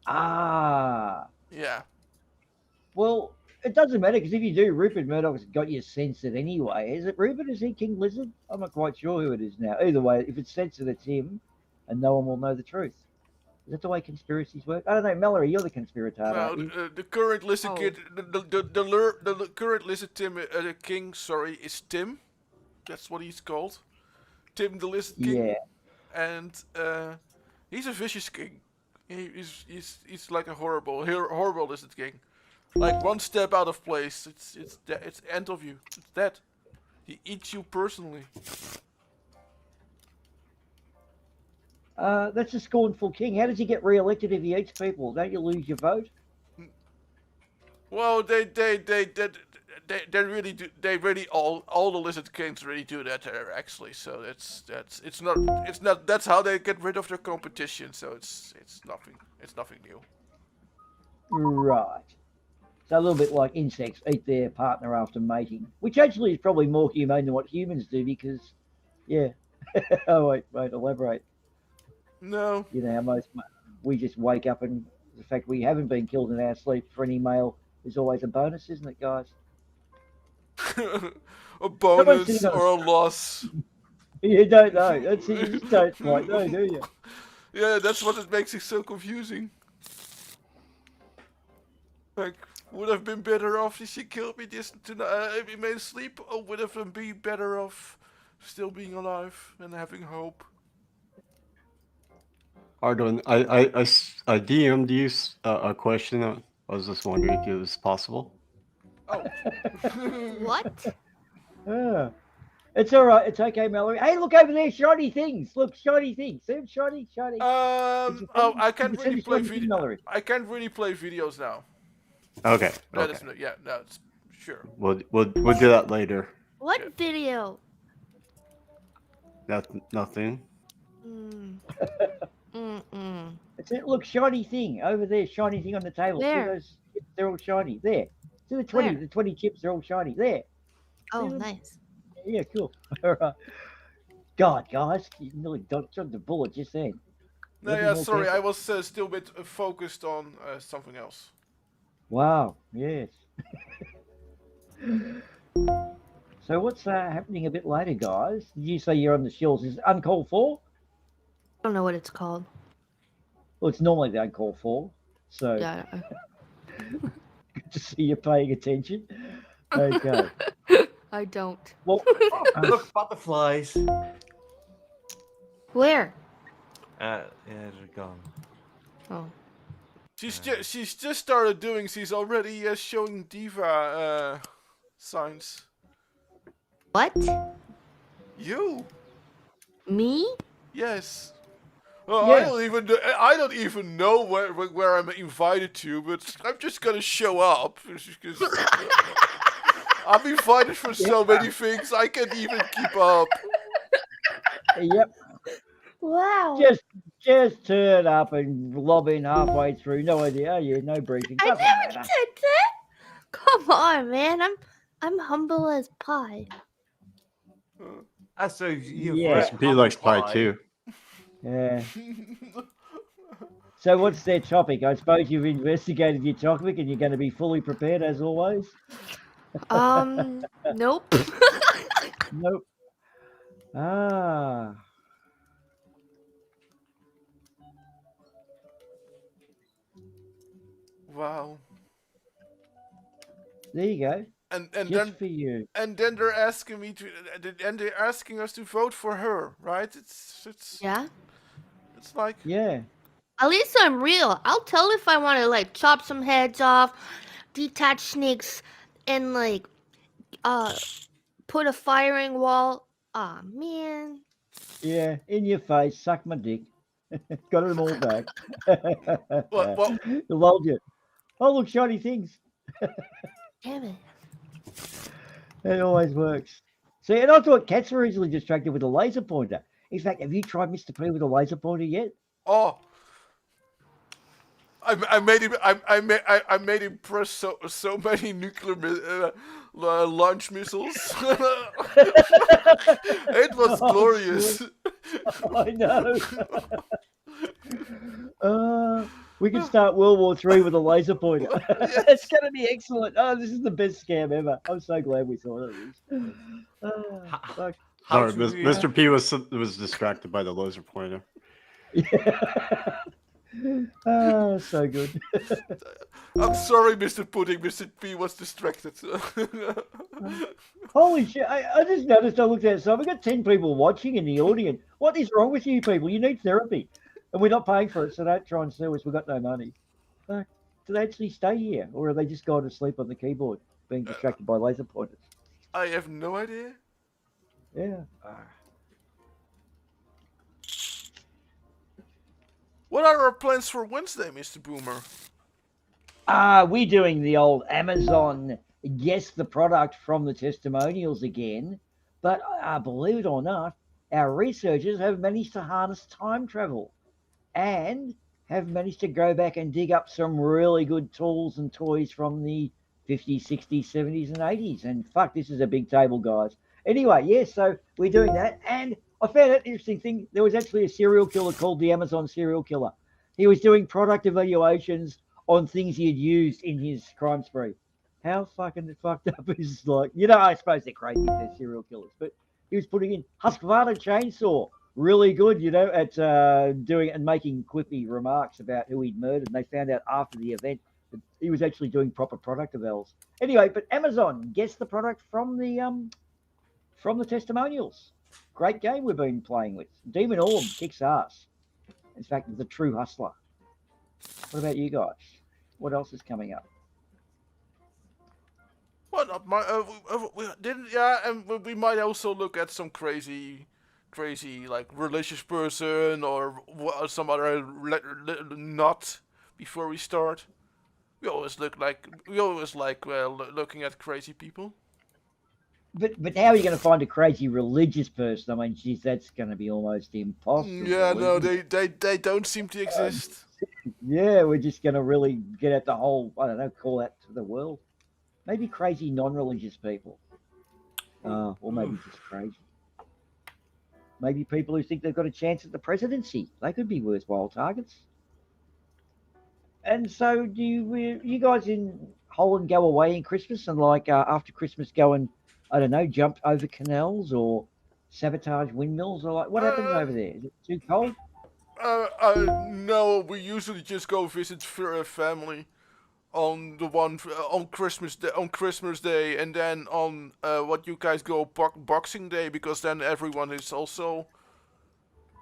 Ah. Yeah. Well, it doesn't matter because if you do, Rupert Murdoch's got you censored anyway. Is it Rupert? Is he King Lizard? I'm not quite sure who it is now. Either way, if it's censored, it's him. and no one will know the truth. Is that the way conspiracies work? I don't know, Mallory. You're the conspirator, No, aren't you? the current lizard Oh. kid, the current lizard king, sorry, is Tim. That's what he's called. Tim the Lizard King. Yeah. And he's a vicious king. He's like a horrible lizard king. Like one step out of place, it's end of you. It's dead. He eats you personally. That's a scornful king. How does he get re-elected if he eats people? Don't you lose your vote? Well, they really do. They really all the lizard kings really do that actually. So it's not. That's how they get rid of their competition. So it's nothing new. Right. So a little bit like insects eat their partner after mating, which actually is probably more humane than what humans do because, yeah. Oh, wait, elaborate. No. You know how we just wake up and the fact we haven't been killed in our sleep for any male is always a bonus, isn't it, guys? A bonus or a loss. You don't know. That's it. You just don't quite know, do you? Yeah, that's what it makes it so confusing. Like, would have been better off if she killed me this tonight, if he made sleep, or would have been better off still being alive and having hope? Ardawen, I DM'd you a question. I was just wondering if it was possible. Oh. What? Ah, it's all right. It's okay, Mallory. Hey, look over there. Shiny things. Look, shiny things. See them? Shiny. Oh, I can't really play video. video. I can't really play videos now. Okay. That Okay. is, yeah, no, it's sure. We'll do that later. What Yeah. video? Nothing. Mm. Mm-mm. It's it. Look, shiny thing over there. Shiny thing on the table. See Where? those? They're all shiny. There. See the 20. Where? The 20 chips are all shiny. There. Oh, them? nice. Yeah, cool. All right. God, guys, you nearly dodged the bullet just then. No, Nothing yeah, more sorry, careful. I was still a bit focused on something else. Wow. Yes. So what's happening a bit later, guys? Did you say you're on the shelves? Is it uncalled for? I don't know what it's called. Well, it's normally the uncalled for. So Yeah. good to see you paying attention. Okay. I don't. Well, Look, butterflies. Where? Yeah, they're gone. Oh. She's just started doing. She's already showing diva signs. What? You? Me? Yes. Well, Yeah. I don't even know where I'm invited to, but I'm just gonna show up because I'm invited for so many things I can't even keep up. yep. Wow. Just turn up and lob in halfway through. No idea. Yeah, no briefing. I Doesn't never matter. said that. Come on, man. I'm humble as pie. So you've Yeah. read Mr. P likes pie too. Yeah. So what's their topic? I suppose you've investigated your topic and you're going to be fully prepared as always. Nope. Nope. Ah. Wow. There you go. And Just then for you. and then they're asking me to, and they're asking us to vote for her, right? It's Yeah. it's like Yeah. At least I'm real. I'll tell if I want to like chop some heads off, detach snakes, and like put a firing wall. Aw, man. Yeah. In your face. Suck my dick. Got them all back. what? Loved you. Oh, look, shiny things. Damn it. It always works. See, and I thought cats were easily distracted with a laser pointer. In fact, have you tried Mr. P with a laser pointer yet? Oh. I made him press so many nuclear launch missiles. It was Oh, glorious. I know. We can start World War III with a laser pointer. It's going to be excellent. Oh, this is the best scam ever. I'm so glad we thought of this. Fuck. How Sorry, to Mr. P was distracted by the laser pointer. Yeah. Oh, so good. I'm sorry, Mr. Pudding. Mr. P was distracted. Holy shit! I just noticed. I looked outside. We've got 10 people watching in the audience. What is wrong with you people? You need therapy, and we're not paying for it. So don't try and sue us. We've got no money. Do they actually stay here, or are they just going to sleep on the keyboard, being distracted by laser pointers? I have no idea. Yeah. What are our plans for Wednesday, Mr. Boomer? We're doing the old Amazon guess the product from the testimonials again. But believe it or not, our researchers have managed to harness time travel and have managed to go back and dig up some really good tools and toys from the 50s, 60s, 70s, and 80s. And fuck, this is a big table, guys. Anyway, yeah, so we're doing that. And I found an interesting thing. There was actually a serial killer called the Amazon serial killer. He was doing product evaluations on things he had used in his crime spree. How fucking fucked up is like, I suppose they're crazy if they're serial killers, but he was putting in Husqvarna chainsaw, really good, at doing and making quippy remarks about who he'd murdered. And they found out after the event that he was actually doing proper product evals. Anyway, but Amazon, guess the product from the testimonials. Great game we've been playing with. Demon Orb kicks ass. In fact, the true hustler. What about you guys? What else is coming up? What up, we didn't, yeah, and we might also look at some crazy like religious person or some other nut before we start. We always like looking at crazy people. But how are you going to find a crazy religious person? I mean, geez, that's going to be almost impossible. Yeah, no, isn't it? they don't seem to exist. Yeah, we're just going to really get at the whole, I don't know, call that to the world. Maybe crazy non-religious people. Or maybe just crazy. Maybe people who think they've got a chance at the presidency. They could be worthwhile targets. And so, do you guys in Holland go away in Christmas and after Christmas go and, I don't know, jump over canals or sabotage windmills or what happens over there? Is it too cold? No, we usually just go visit family on Christmas Day, and then on what you guys go Boxing Day, because then everyone is also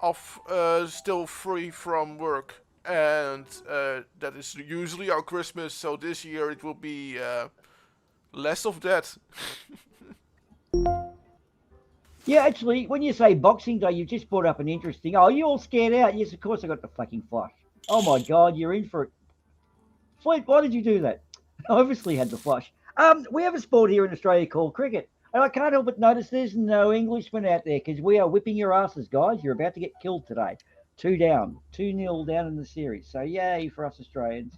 off, still free from work, and that is usually our Christmas. So this year it will be less of that. Yeah, actually, when you say Boxing Day, you just brought up an interesting. Oh, you all scared out? Yes, of course I got the fucking flush. Oh my god, you're in for it. Fleet, why did you do that? I obviously had the flush. We have a sport here in Australia called cricket, and I can't help but notice there's no Englishmen out there because we are whipping your asses, guys. You're about to get killed today. 2-0 down in the series. So yay for us Australians.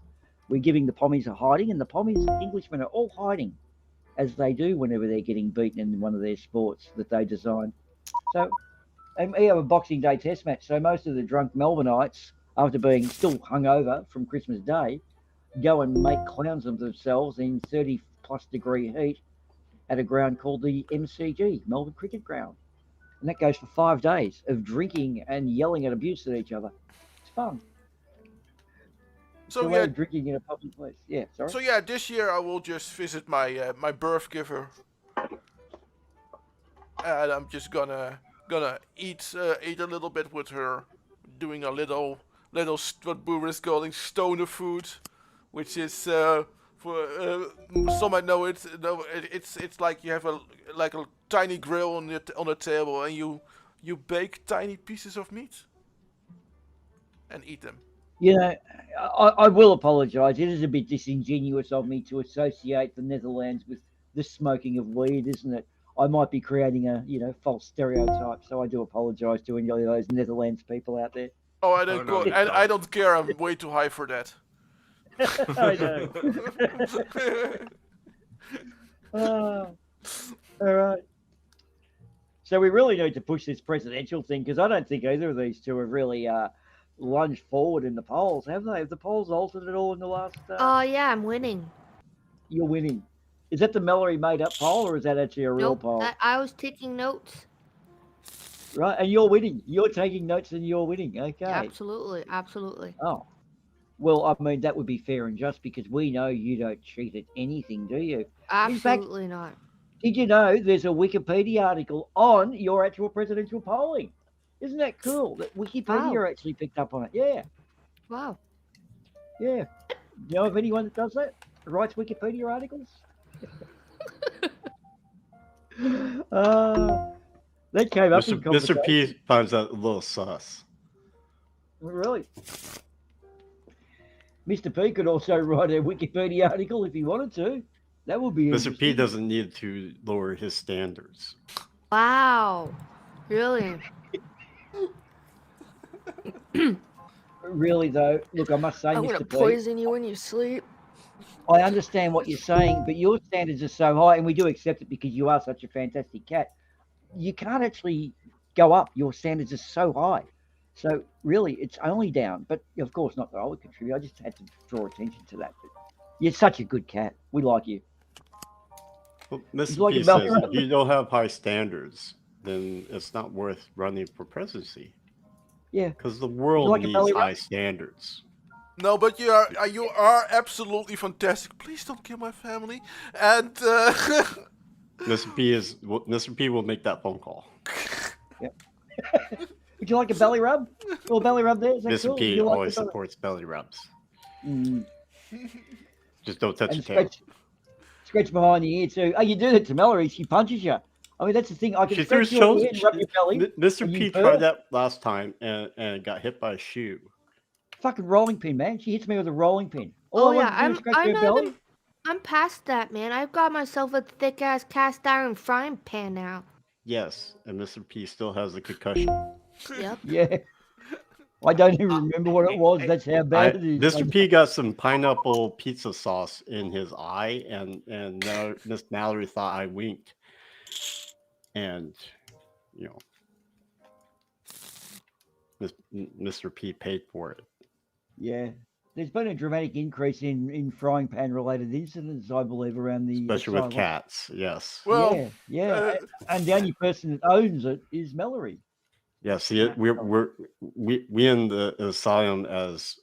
We're giving the Pommies a hiding, and the Pommies Englishmen are all hiding, as they do whenever they're getting beaten in one of their sports that they design. So, and we have a Boxing Day test match. So most of the drunk Melbourneites, after being still hungover from Christmas Day, go and make clowns of themselves in 30+ degree heat at a ground called the MCG, Melbourne Cricket Ground. And that goes for 5 days of drinking and yelling at abuse at each other. It's fun. So yeah, drinking in a public place. Yeah, sorry. So yeah, this year I will just visit my my birth giver, and I'm just gonna eat a little bit with her, doing a little what Boomer is calling stoner food, which is for some might know it. No, it's like you have a tiny grill on the table, and you bake tiny pieces of meat and eat them. I will apologise. It is a bit disingenuous of me to associate the Netherlands with the smoking of weed, isn't it? I might be creating a false stereotype, so I do apologise to any of those Netherlands people out there. Oh, I don't go, and I don't care. I'm way too high for that. I know. All right. So we really need to push this presidential thing because I don't think either of these two have really lunged forward in the polls, have they? Have the polls altered at all in the last? Yeah, I'm winning. You're winning. Is that the Mallory made-up poll, or is that actually a real Nope, poll? I was taking notes. Right, and you're winning. You're taking notes and you're winning. Okay. Absolutely, absolutely. Oh, well, I mean, that would be fair and just because we know you don't cheat at anything, do you? In fact, Absolutely not. did you know there's a Wikipedia article on your actual presidential polling? Isn't that cool that Wikipedia Wow. actually picked up on it? Yeah, Wow. yeah. Do you know of anyone that does that? Writes Wikipedia articles? uh, that came up in Mr. conversation. P finds that a little sus. Really? Mr. P could also write a Wikipedia article if he wanted to. That would be Mr. P interesting. doesn't need to lower his standards. Wow. Really? Really, though, look, I must say, I'm gonna Mr. P, poison you when you sleep. I understand what you're saying, but your standards are so high, and we do accept it because you are such a fantastic cat. You can't actually go up. Your standards are so high. So really, it's only down. But of course, not that I would contribute. I just had to draw attention to that. But you're such a good cat. We like you. Well, It's Mr. like P a says Velcro. if you don't have high standards, then it's not worth running for presidency. Yeah. Because the world like a needs belly rub? high standards. No, but you are absolutely fantastic. Please don't kill my family. And Mr. P will make that phone call. Would you like a belly rub? A little belly rub there? Is that Mr. cool? P You like always the belly- supports belly rubs. Mm. Just don't touch And your tail. scratch behind the ear too. Oh, you do that to Mallory. She punches you. I mean, that's the thing. I can She threw scratch your shows. ear and rub your belly. Mr. and P you tried purr. that last time and got hit by a shoe. Fucking rolling pin, man. She hits me with a rolling pin. All Oh I yeah, want to do is scratch her I'm belly. even I'm past that, man. I've got myself a thick ass cast iron frying pan now. Yes, and Mr. P still has a concussion. Yep. Yeah. I don't even remember what it was. That's how bad it is. Mr. P got some pineapple pizza sauce in his eye, and now Miss Mallory thought I winked, and you know, Mr. P paid for it. Yeah. There's been a dramatic increase in frying pan related incidents, I believe, around the Especially with asylum. cats. Yes. well, Yeah, yeah. uh, And the only person that owns it is Mallory. Yeah. See, we in the asylum as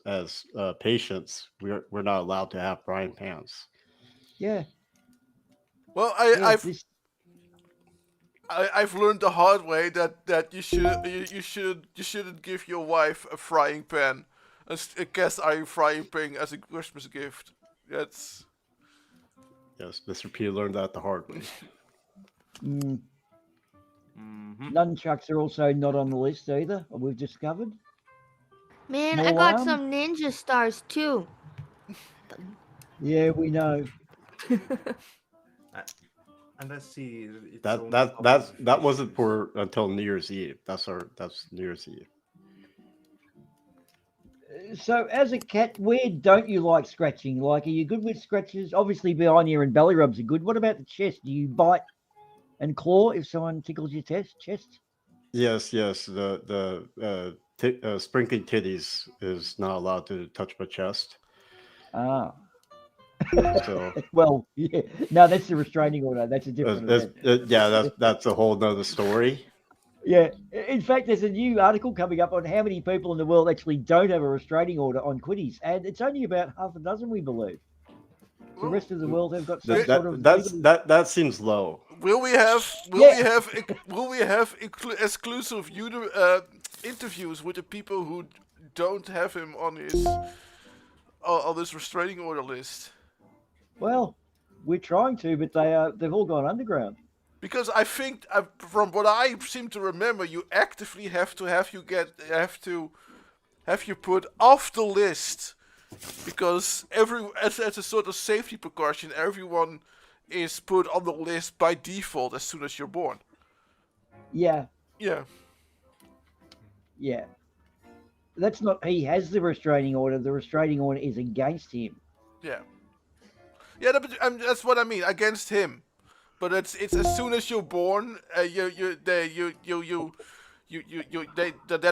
patients, we're not allowed to have frying pans. Yeah. well, Yeah, this, I've learned the hard way that you shouldn't give your wife a frying pan, a cast iron frying pan as a Christmas gift. That's Yes, Mr. P learned that the hard way. mm, Mm-hmm. nunchucks are also not on the list either, we've discovered. Man, More I got arms? some ninja stars too. Yeah, we know. And let's see. It's That only that wasn't fishes. for until New Year's Eve. That's New Year's Eve. So, as a cat, where don't you like scratching? Like, are you good with scratches? Obviously, behind ear and belly rubs are good. What about the chest? Do you bite and claw if someone tickles your chest? Yes. The sprinkling titties is not allowed to touch my chest. Ah, So well, yeah. No, that's the restraining order. That's a different event. that's a whole nother story. Yeah. In fact, there's a new article coming up on how many people in the world actually don't have a restraining order on quitties, and it's only about half a dozen, we believe. The rest of the world have got some sort of That seems low. will we have exclusive interviews with the people who don't have him on this restraining order list? Well, we're trying to, but they've all gone underground. Because I think, from what I seem to remember, you actively have you put off the list, because as a sort of safety precaution, everyone is put on the list by default as soon as you're born. Yeah, Yeah. yeah. That's not. He has the restraining order. The restraining order is against him. Yeah. Yeah, but that's what I mean, against him. But it's as soon as you're born, that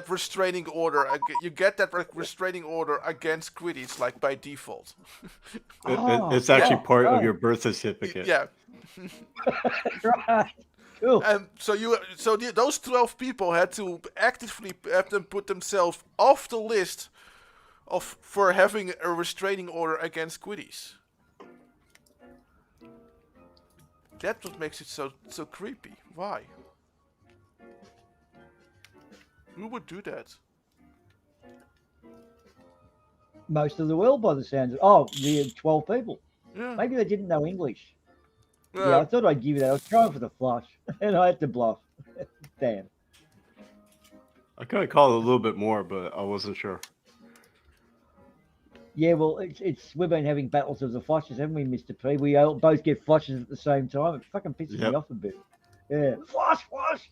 restraining order, you get that restraining order against Quidditch, like by default. Oh, It's actually yeah, part right. of your birth certificate. Yeah. Right. Cool. And those 12 people had to actively have them put themselves off the list for having a restraining order against Quiddies. That's what makes it so creepy. Why? Who would do that? Most of the world, by the sounds of the 12 people. Yeah. Maybe they didn't know English. Yeah, I thought I'd give you that. I was trying for the flush, and I had to bluff. Damn. I could have called a little bit more, but I wasn't sure. Yeah, well, we've been having battles of the flushes, haven't we, Mr. P? We all both get flushes at the same time. It fucking pisses me off a bit. Yeah, flush.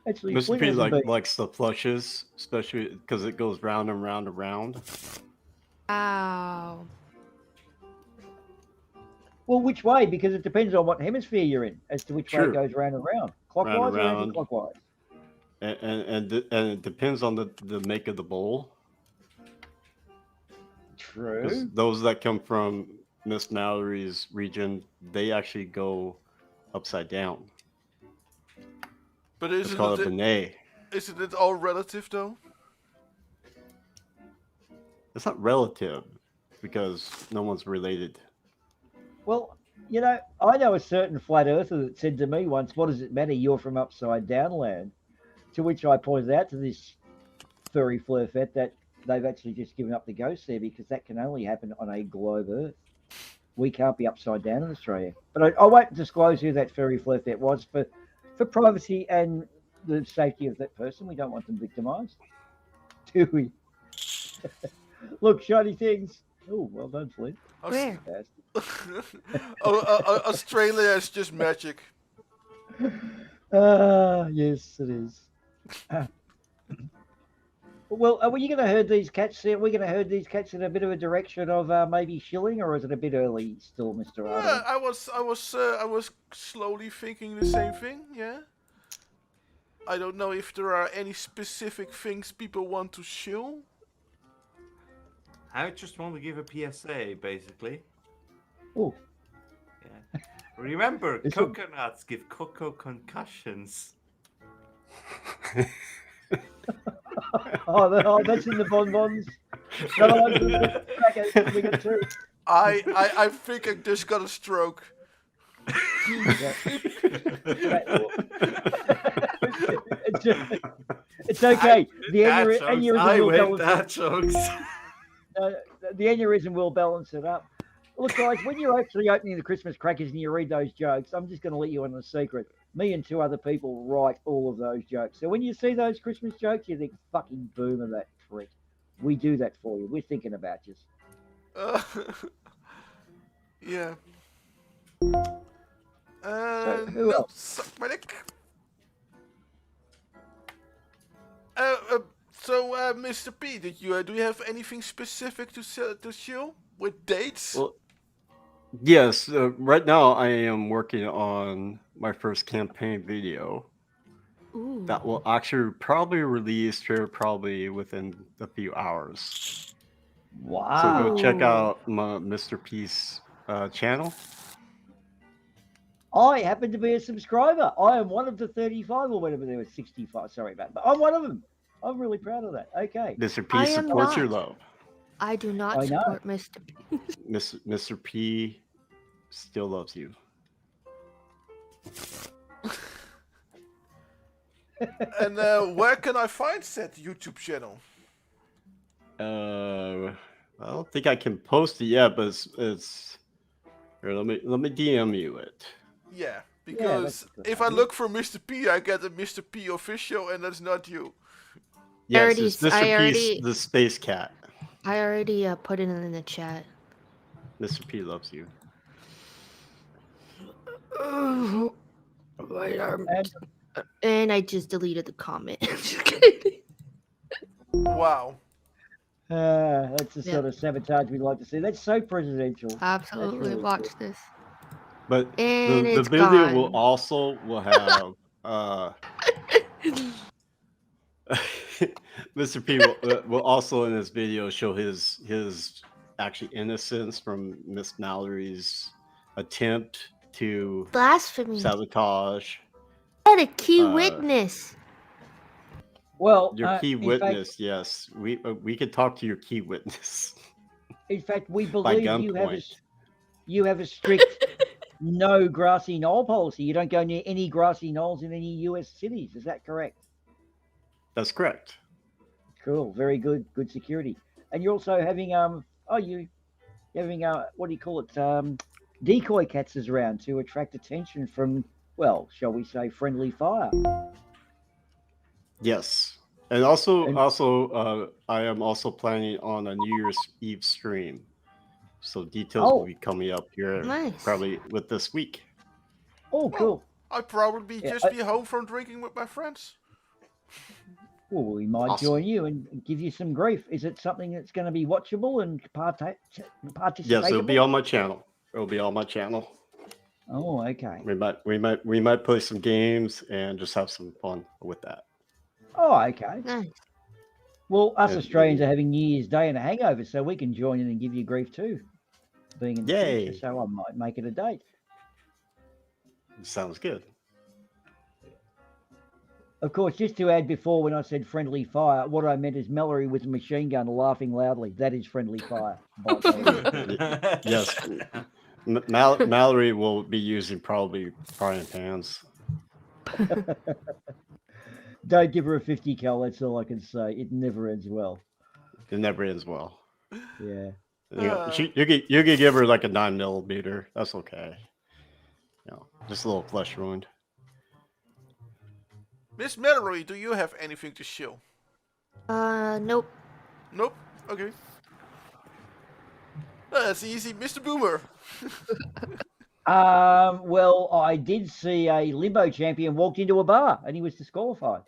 Actually, Mr. Flint P hasn't been- likes the flushes, especially because it goes round and round and round. Ow. Well, which way? Because it depends on what hemisphere you're in as to which way Sure. it goes round and round. Clockwise Round and or round. anti-clockwise? And it depends on the make of the bowl. True. Those that come from Miss Mallory's region, they actually go upside down. But It's called a benet. isn't it all relative though? It's not relative because no one's related. Well, I know a certain flat earther that said to me once, "What does it matter? You're from upside down land." To which I pointed out to this furry flurfet that they've actually just given up the ghost there because that can only happen on a globe Earth. We can't be upside down in Australia. But I won't disclose who that furry flurfet was for privacy and the safety of that person. We don't want them victimised, do we? Look, shiny things. Oh, well done, Flint. Where? Australia is just magic. Yes, it is. Well, are we going to herd these cats? Are we going to herd these cats in a bit of a direction of maybe shilling, or is it a bit early still, Mister Yeah, Ardawen? I was slowly thinking the same thing. Yeah. I don't know if there are any specific things people want to shill. I just want to give a PSA, basically. Oh, Yeah. Remember, It's a- coconuts give cocoa concussions. that's in the bonbons. No, we got two. I think I just got a stroke. It's okay. The Dad aneurysm will balance dad jokes. the aneurysm will balance it up. Look, guys, when you're actually opening the Christmas crackers and you read those jokes, I'm just going to let you in a secret. Me and two other people write all of those jokes. So when you see those Christmas jokes, you think, fucking Boomah, that prick. We do that for you. We're thinking about you. Yeah. who else? Suck my dick. Mr. P, do you have anything specific to show with dates? Well, yes. Right now, I am working on my first campaign video Ooh. that will actually probably release here probably within a few hours. So Wow. go check Ooh. out my Mr. P's channel. I happen to be a subscriber. I am one of the 35 or whatever there was 65. Sorry about that. But I'm one of them. I'm really proud of that. Okay. Mr. P I am supports your not. love. I do not I know. support Mr. P. Mr. P still loves you. And where can I find that YouTube channel? I don't think I can post it yet, but it's here. Let me DM you it. Yeah, because that's a good if I idea. look for Mr. P, I get a Mr. P official, and that's not you. Yes, already- it's Mr. I P's already- the space cat. I already put it in the chat. Mr. P loves you. Right arm. And And I just deleted the comment. Just kidding. Wow. that's the Yeah. sort of sabotage we like to see. That's so presidential. Absolutely. really Watch cool. this. But And the it's video gone. will also have Mr. P will also in this video show his actually innocence from Miss Mallory's attempt to Blasphemy. sabotage. And a key Uh, witness. Well, Your key in witness, yes. We could talk to your key witness fact, we by believe gunpoint. you have a strict no grassy knoll policy. You don't go near any grassy knolls in any U.S. cities. Is that correct? That's correct. Cool. Very good. Good security. And you're also having you're having what do you call it? Decoy cats around to attract attention from, well, shall we say, friendly fire. Yes. And also, And- I am also planning on a New Year's Eve stream. So details will Oh, be coming up here Nice. probably with this week. oh, Well, cool. I'd probably Yeah, just be home from drinking with my friends. Well, we might Awesome. join you and give you some grief. Is it something that's going to be watchable and participatable? Yes, it'll be on my channel. It'll be on my channel. Oh, okay. We might play some games and just have some fun with that. Oh, okay. Nice. Well, us And- Australians are having New Year's Day and a hangover, so we can join in and give you grief too, being in the Yay. future. So I might make it a date. Sounds good. Of course, just to add before when I said friendly fire, what I meant is Mallory with a machine gun laughing loudly. That is friendly fire. by the way. Yes. Mallory will be using probably frying pans. Don't give her a 50 cal. That's all I can say. It never ends well. It never ends well. Yeah. You know, you could give her like a 9mm. That's okay. You know, just a little flesh wound. Miss Mallory, do you have anything to show? Nope. Nope. Okay. That's easy, Mr. Boomer. Well, I did see a limbo champion walked into a bar and he was disqualified.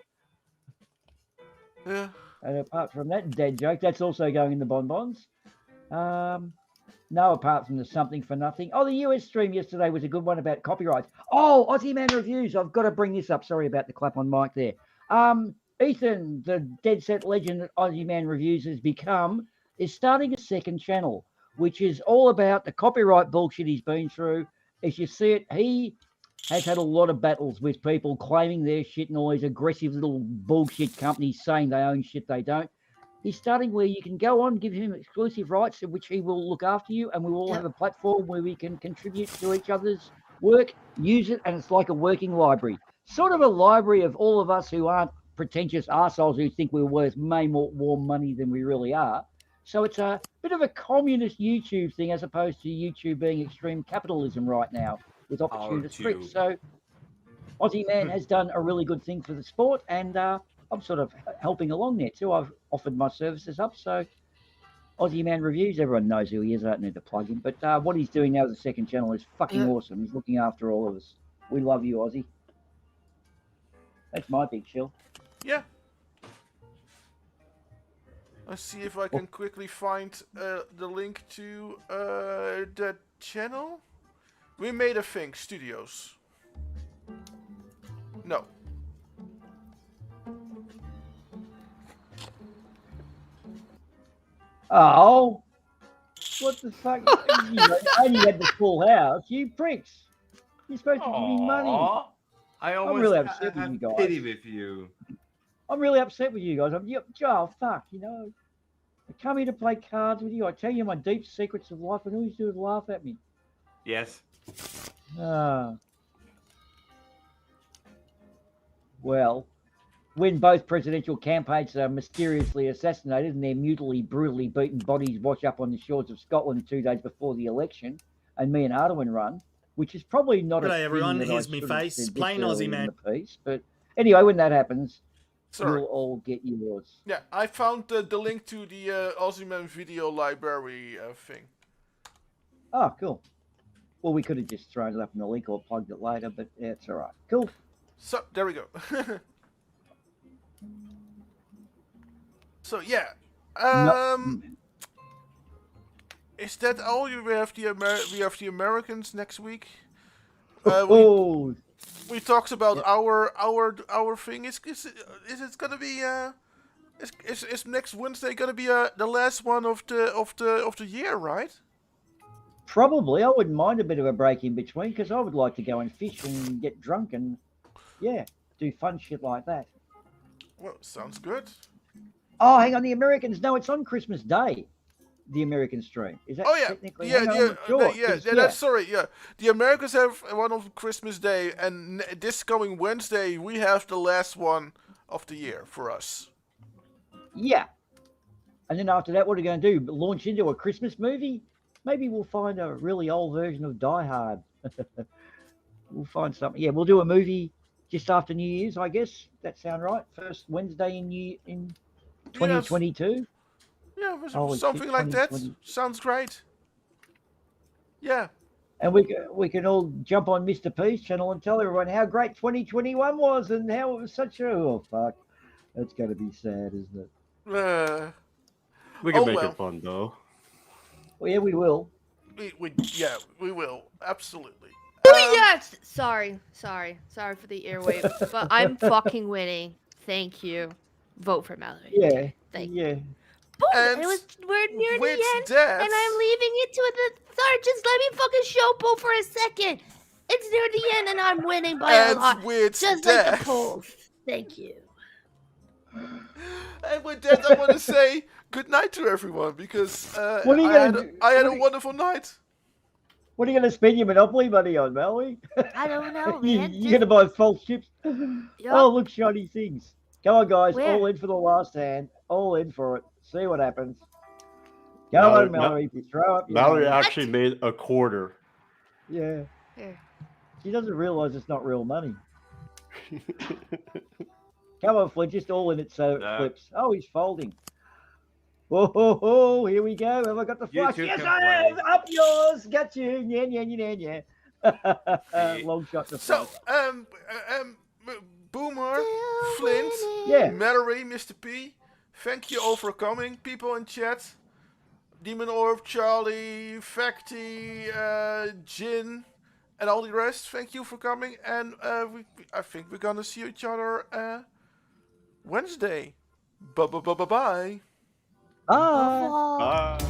Yeah. And apart from that dead joke, that's also going in the bonbons. No, apart from the something for nothing. Oh, the US stream yesterday was a good one about copyrights. Oh, Aussie Man Reviews. I've got to bring this up. Sorry about the clap on mic there. Ethan, the dead set legend that Aussie Man Reviews has become, is starting a second channel, which is all about the copyright bullshit he's been through. As you see it, he has had a lot of battles with people claiming their shit and all these aggressive little bullshit companies saying they own shit they don't. He's starting where you can go on, give him exclusive rights, in which he will look after you, and we will all have a platform where we can contribute to each other's work, use it, and it's like a working library. Sort of a library of all of us who aren't pretentious arseholes who think we're worth way more money than we really are. So it's a bit of a communist YouTube thing as opposed to YouTube being extreme capitalism right now with opportunist tricks. So Aussie Man has done a really good thing for the sport, and I'm sort of helping along there too. I've offered my services up. So Aussie Man Reviews, everyone knows who he is. I don't need to plug him. But what he's doing now as a second channel is fucking awesome. He's looking after all of us. We love you, Aussie. That's my big shill. Yeah. Let's see if I can quickly find the link to that channel. We made a thing, studios. No. Oh, what the fuck? You only had the full house, you pricks. You're supposed to give me money. Aw, I I'm almost really upset with have you guys. pity with you. I'm really upset with you guys. Oh, fuck, I come here to play cards with you. I tell you my deep secrets of life, and all you do is laugh at me. Yes. Well, when both presidential campaigns are mysteriously assassinated and their mutilely, brutally beaten bodies wash up on the shores of Scotland 2 days before the election, and me and Ardawen run, which is probably not G'day, a everyone. thing that Here's I me should have face. said this Plain early Aussie in man. the piece. But anyway, when that happens, Sorry. you'll all get yours. Yeah, I found the link to the Aussie Man video library thing. Oh, cool. Well, we could have just thrown it up in the link or plugged it later, but yeah, it's all right. Cool. So, there we go. So, yeah. Is that all? We have the Americans next week. We talked about our thing. Is it gonna be is next Wednesday gonna be the last one of the year, right? Probably. I wouldn't mind a bit of a break in between because I would like to go and fish and get drunk and, yeah, do fun shit like that. Well, sounds good. Oh, hang on. The Americans, no, it's on Christmas Day. The American stream. Is that Oh yeah, technically? yeah, Hang on, yeah, I'm not sure, yeah, 'cause, yeah. That's sorry. Yeah, the Americans have one on Christmas Day, and this coming Wednesday we have the last one of the year for us. Yeah. And then after that, what are we going to do? Launch into a Christmas movie? Maybe we'll find a really old version of Die Hard. We'll find something. Yeah, we'll do a movie just after New Year's, I guess. That sound right? First Wednesday in Yes. 2022. Yeah, Holy something shit, like that 2020. sounds great. Yeah. And we can all jump on Mr. P's channel and tell everyone how great 2021 was and how it was such a fuck. That's going to be sad, isn't it? We can Oh, make well. it fun though. Well, yeah, we will. We will absolutely. Yes. Sorry for the airwave, but I'm fucking winning. Thank you. Vote for Mallory. Yeah, Okay, thank you. yeah. Boom! And We're near with the end, that- and I'm leaving it to the. Sorry, just let me fucking showboat for a second. It's near the end, and I'm winning by a And lot, with just that- like the polls. Thank you. And with that, I want to say good night to everyone because What are you gonna do? I had a What are- wonderful night. What are you going to spend your Monopoly money on, Mallory? I don't know, you, man. you're going to buy false chips? Yup. Oh, look, shiny things. Come on, guys. Where? All in for the last hand. All in for it. See what happens. Go Mallory- on, Mallory. If you throw up your Mallory money. actually made a quarter. Yeah. Here. She doesn't realize it's not real money. Come on, Flint. Just all in it so it No. flips. Oh, he's folding. Whoa, ho, ho, here we go. Have I got the You flush? two Yes, can I have. play. Up yours. Got you. Yeah, yeah, yeah, yeah. Long shot to So, flush. Boomer, Flint, Yeah. Mallory, Mr. P, thank you all for coming. People in chat, Demon Orb, Charlie, Facty, Jin, and all the rest. Thank you for coming, and I think we're gonna see each other Wednesday. Bye. Bye. Au revoir. Bye.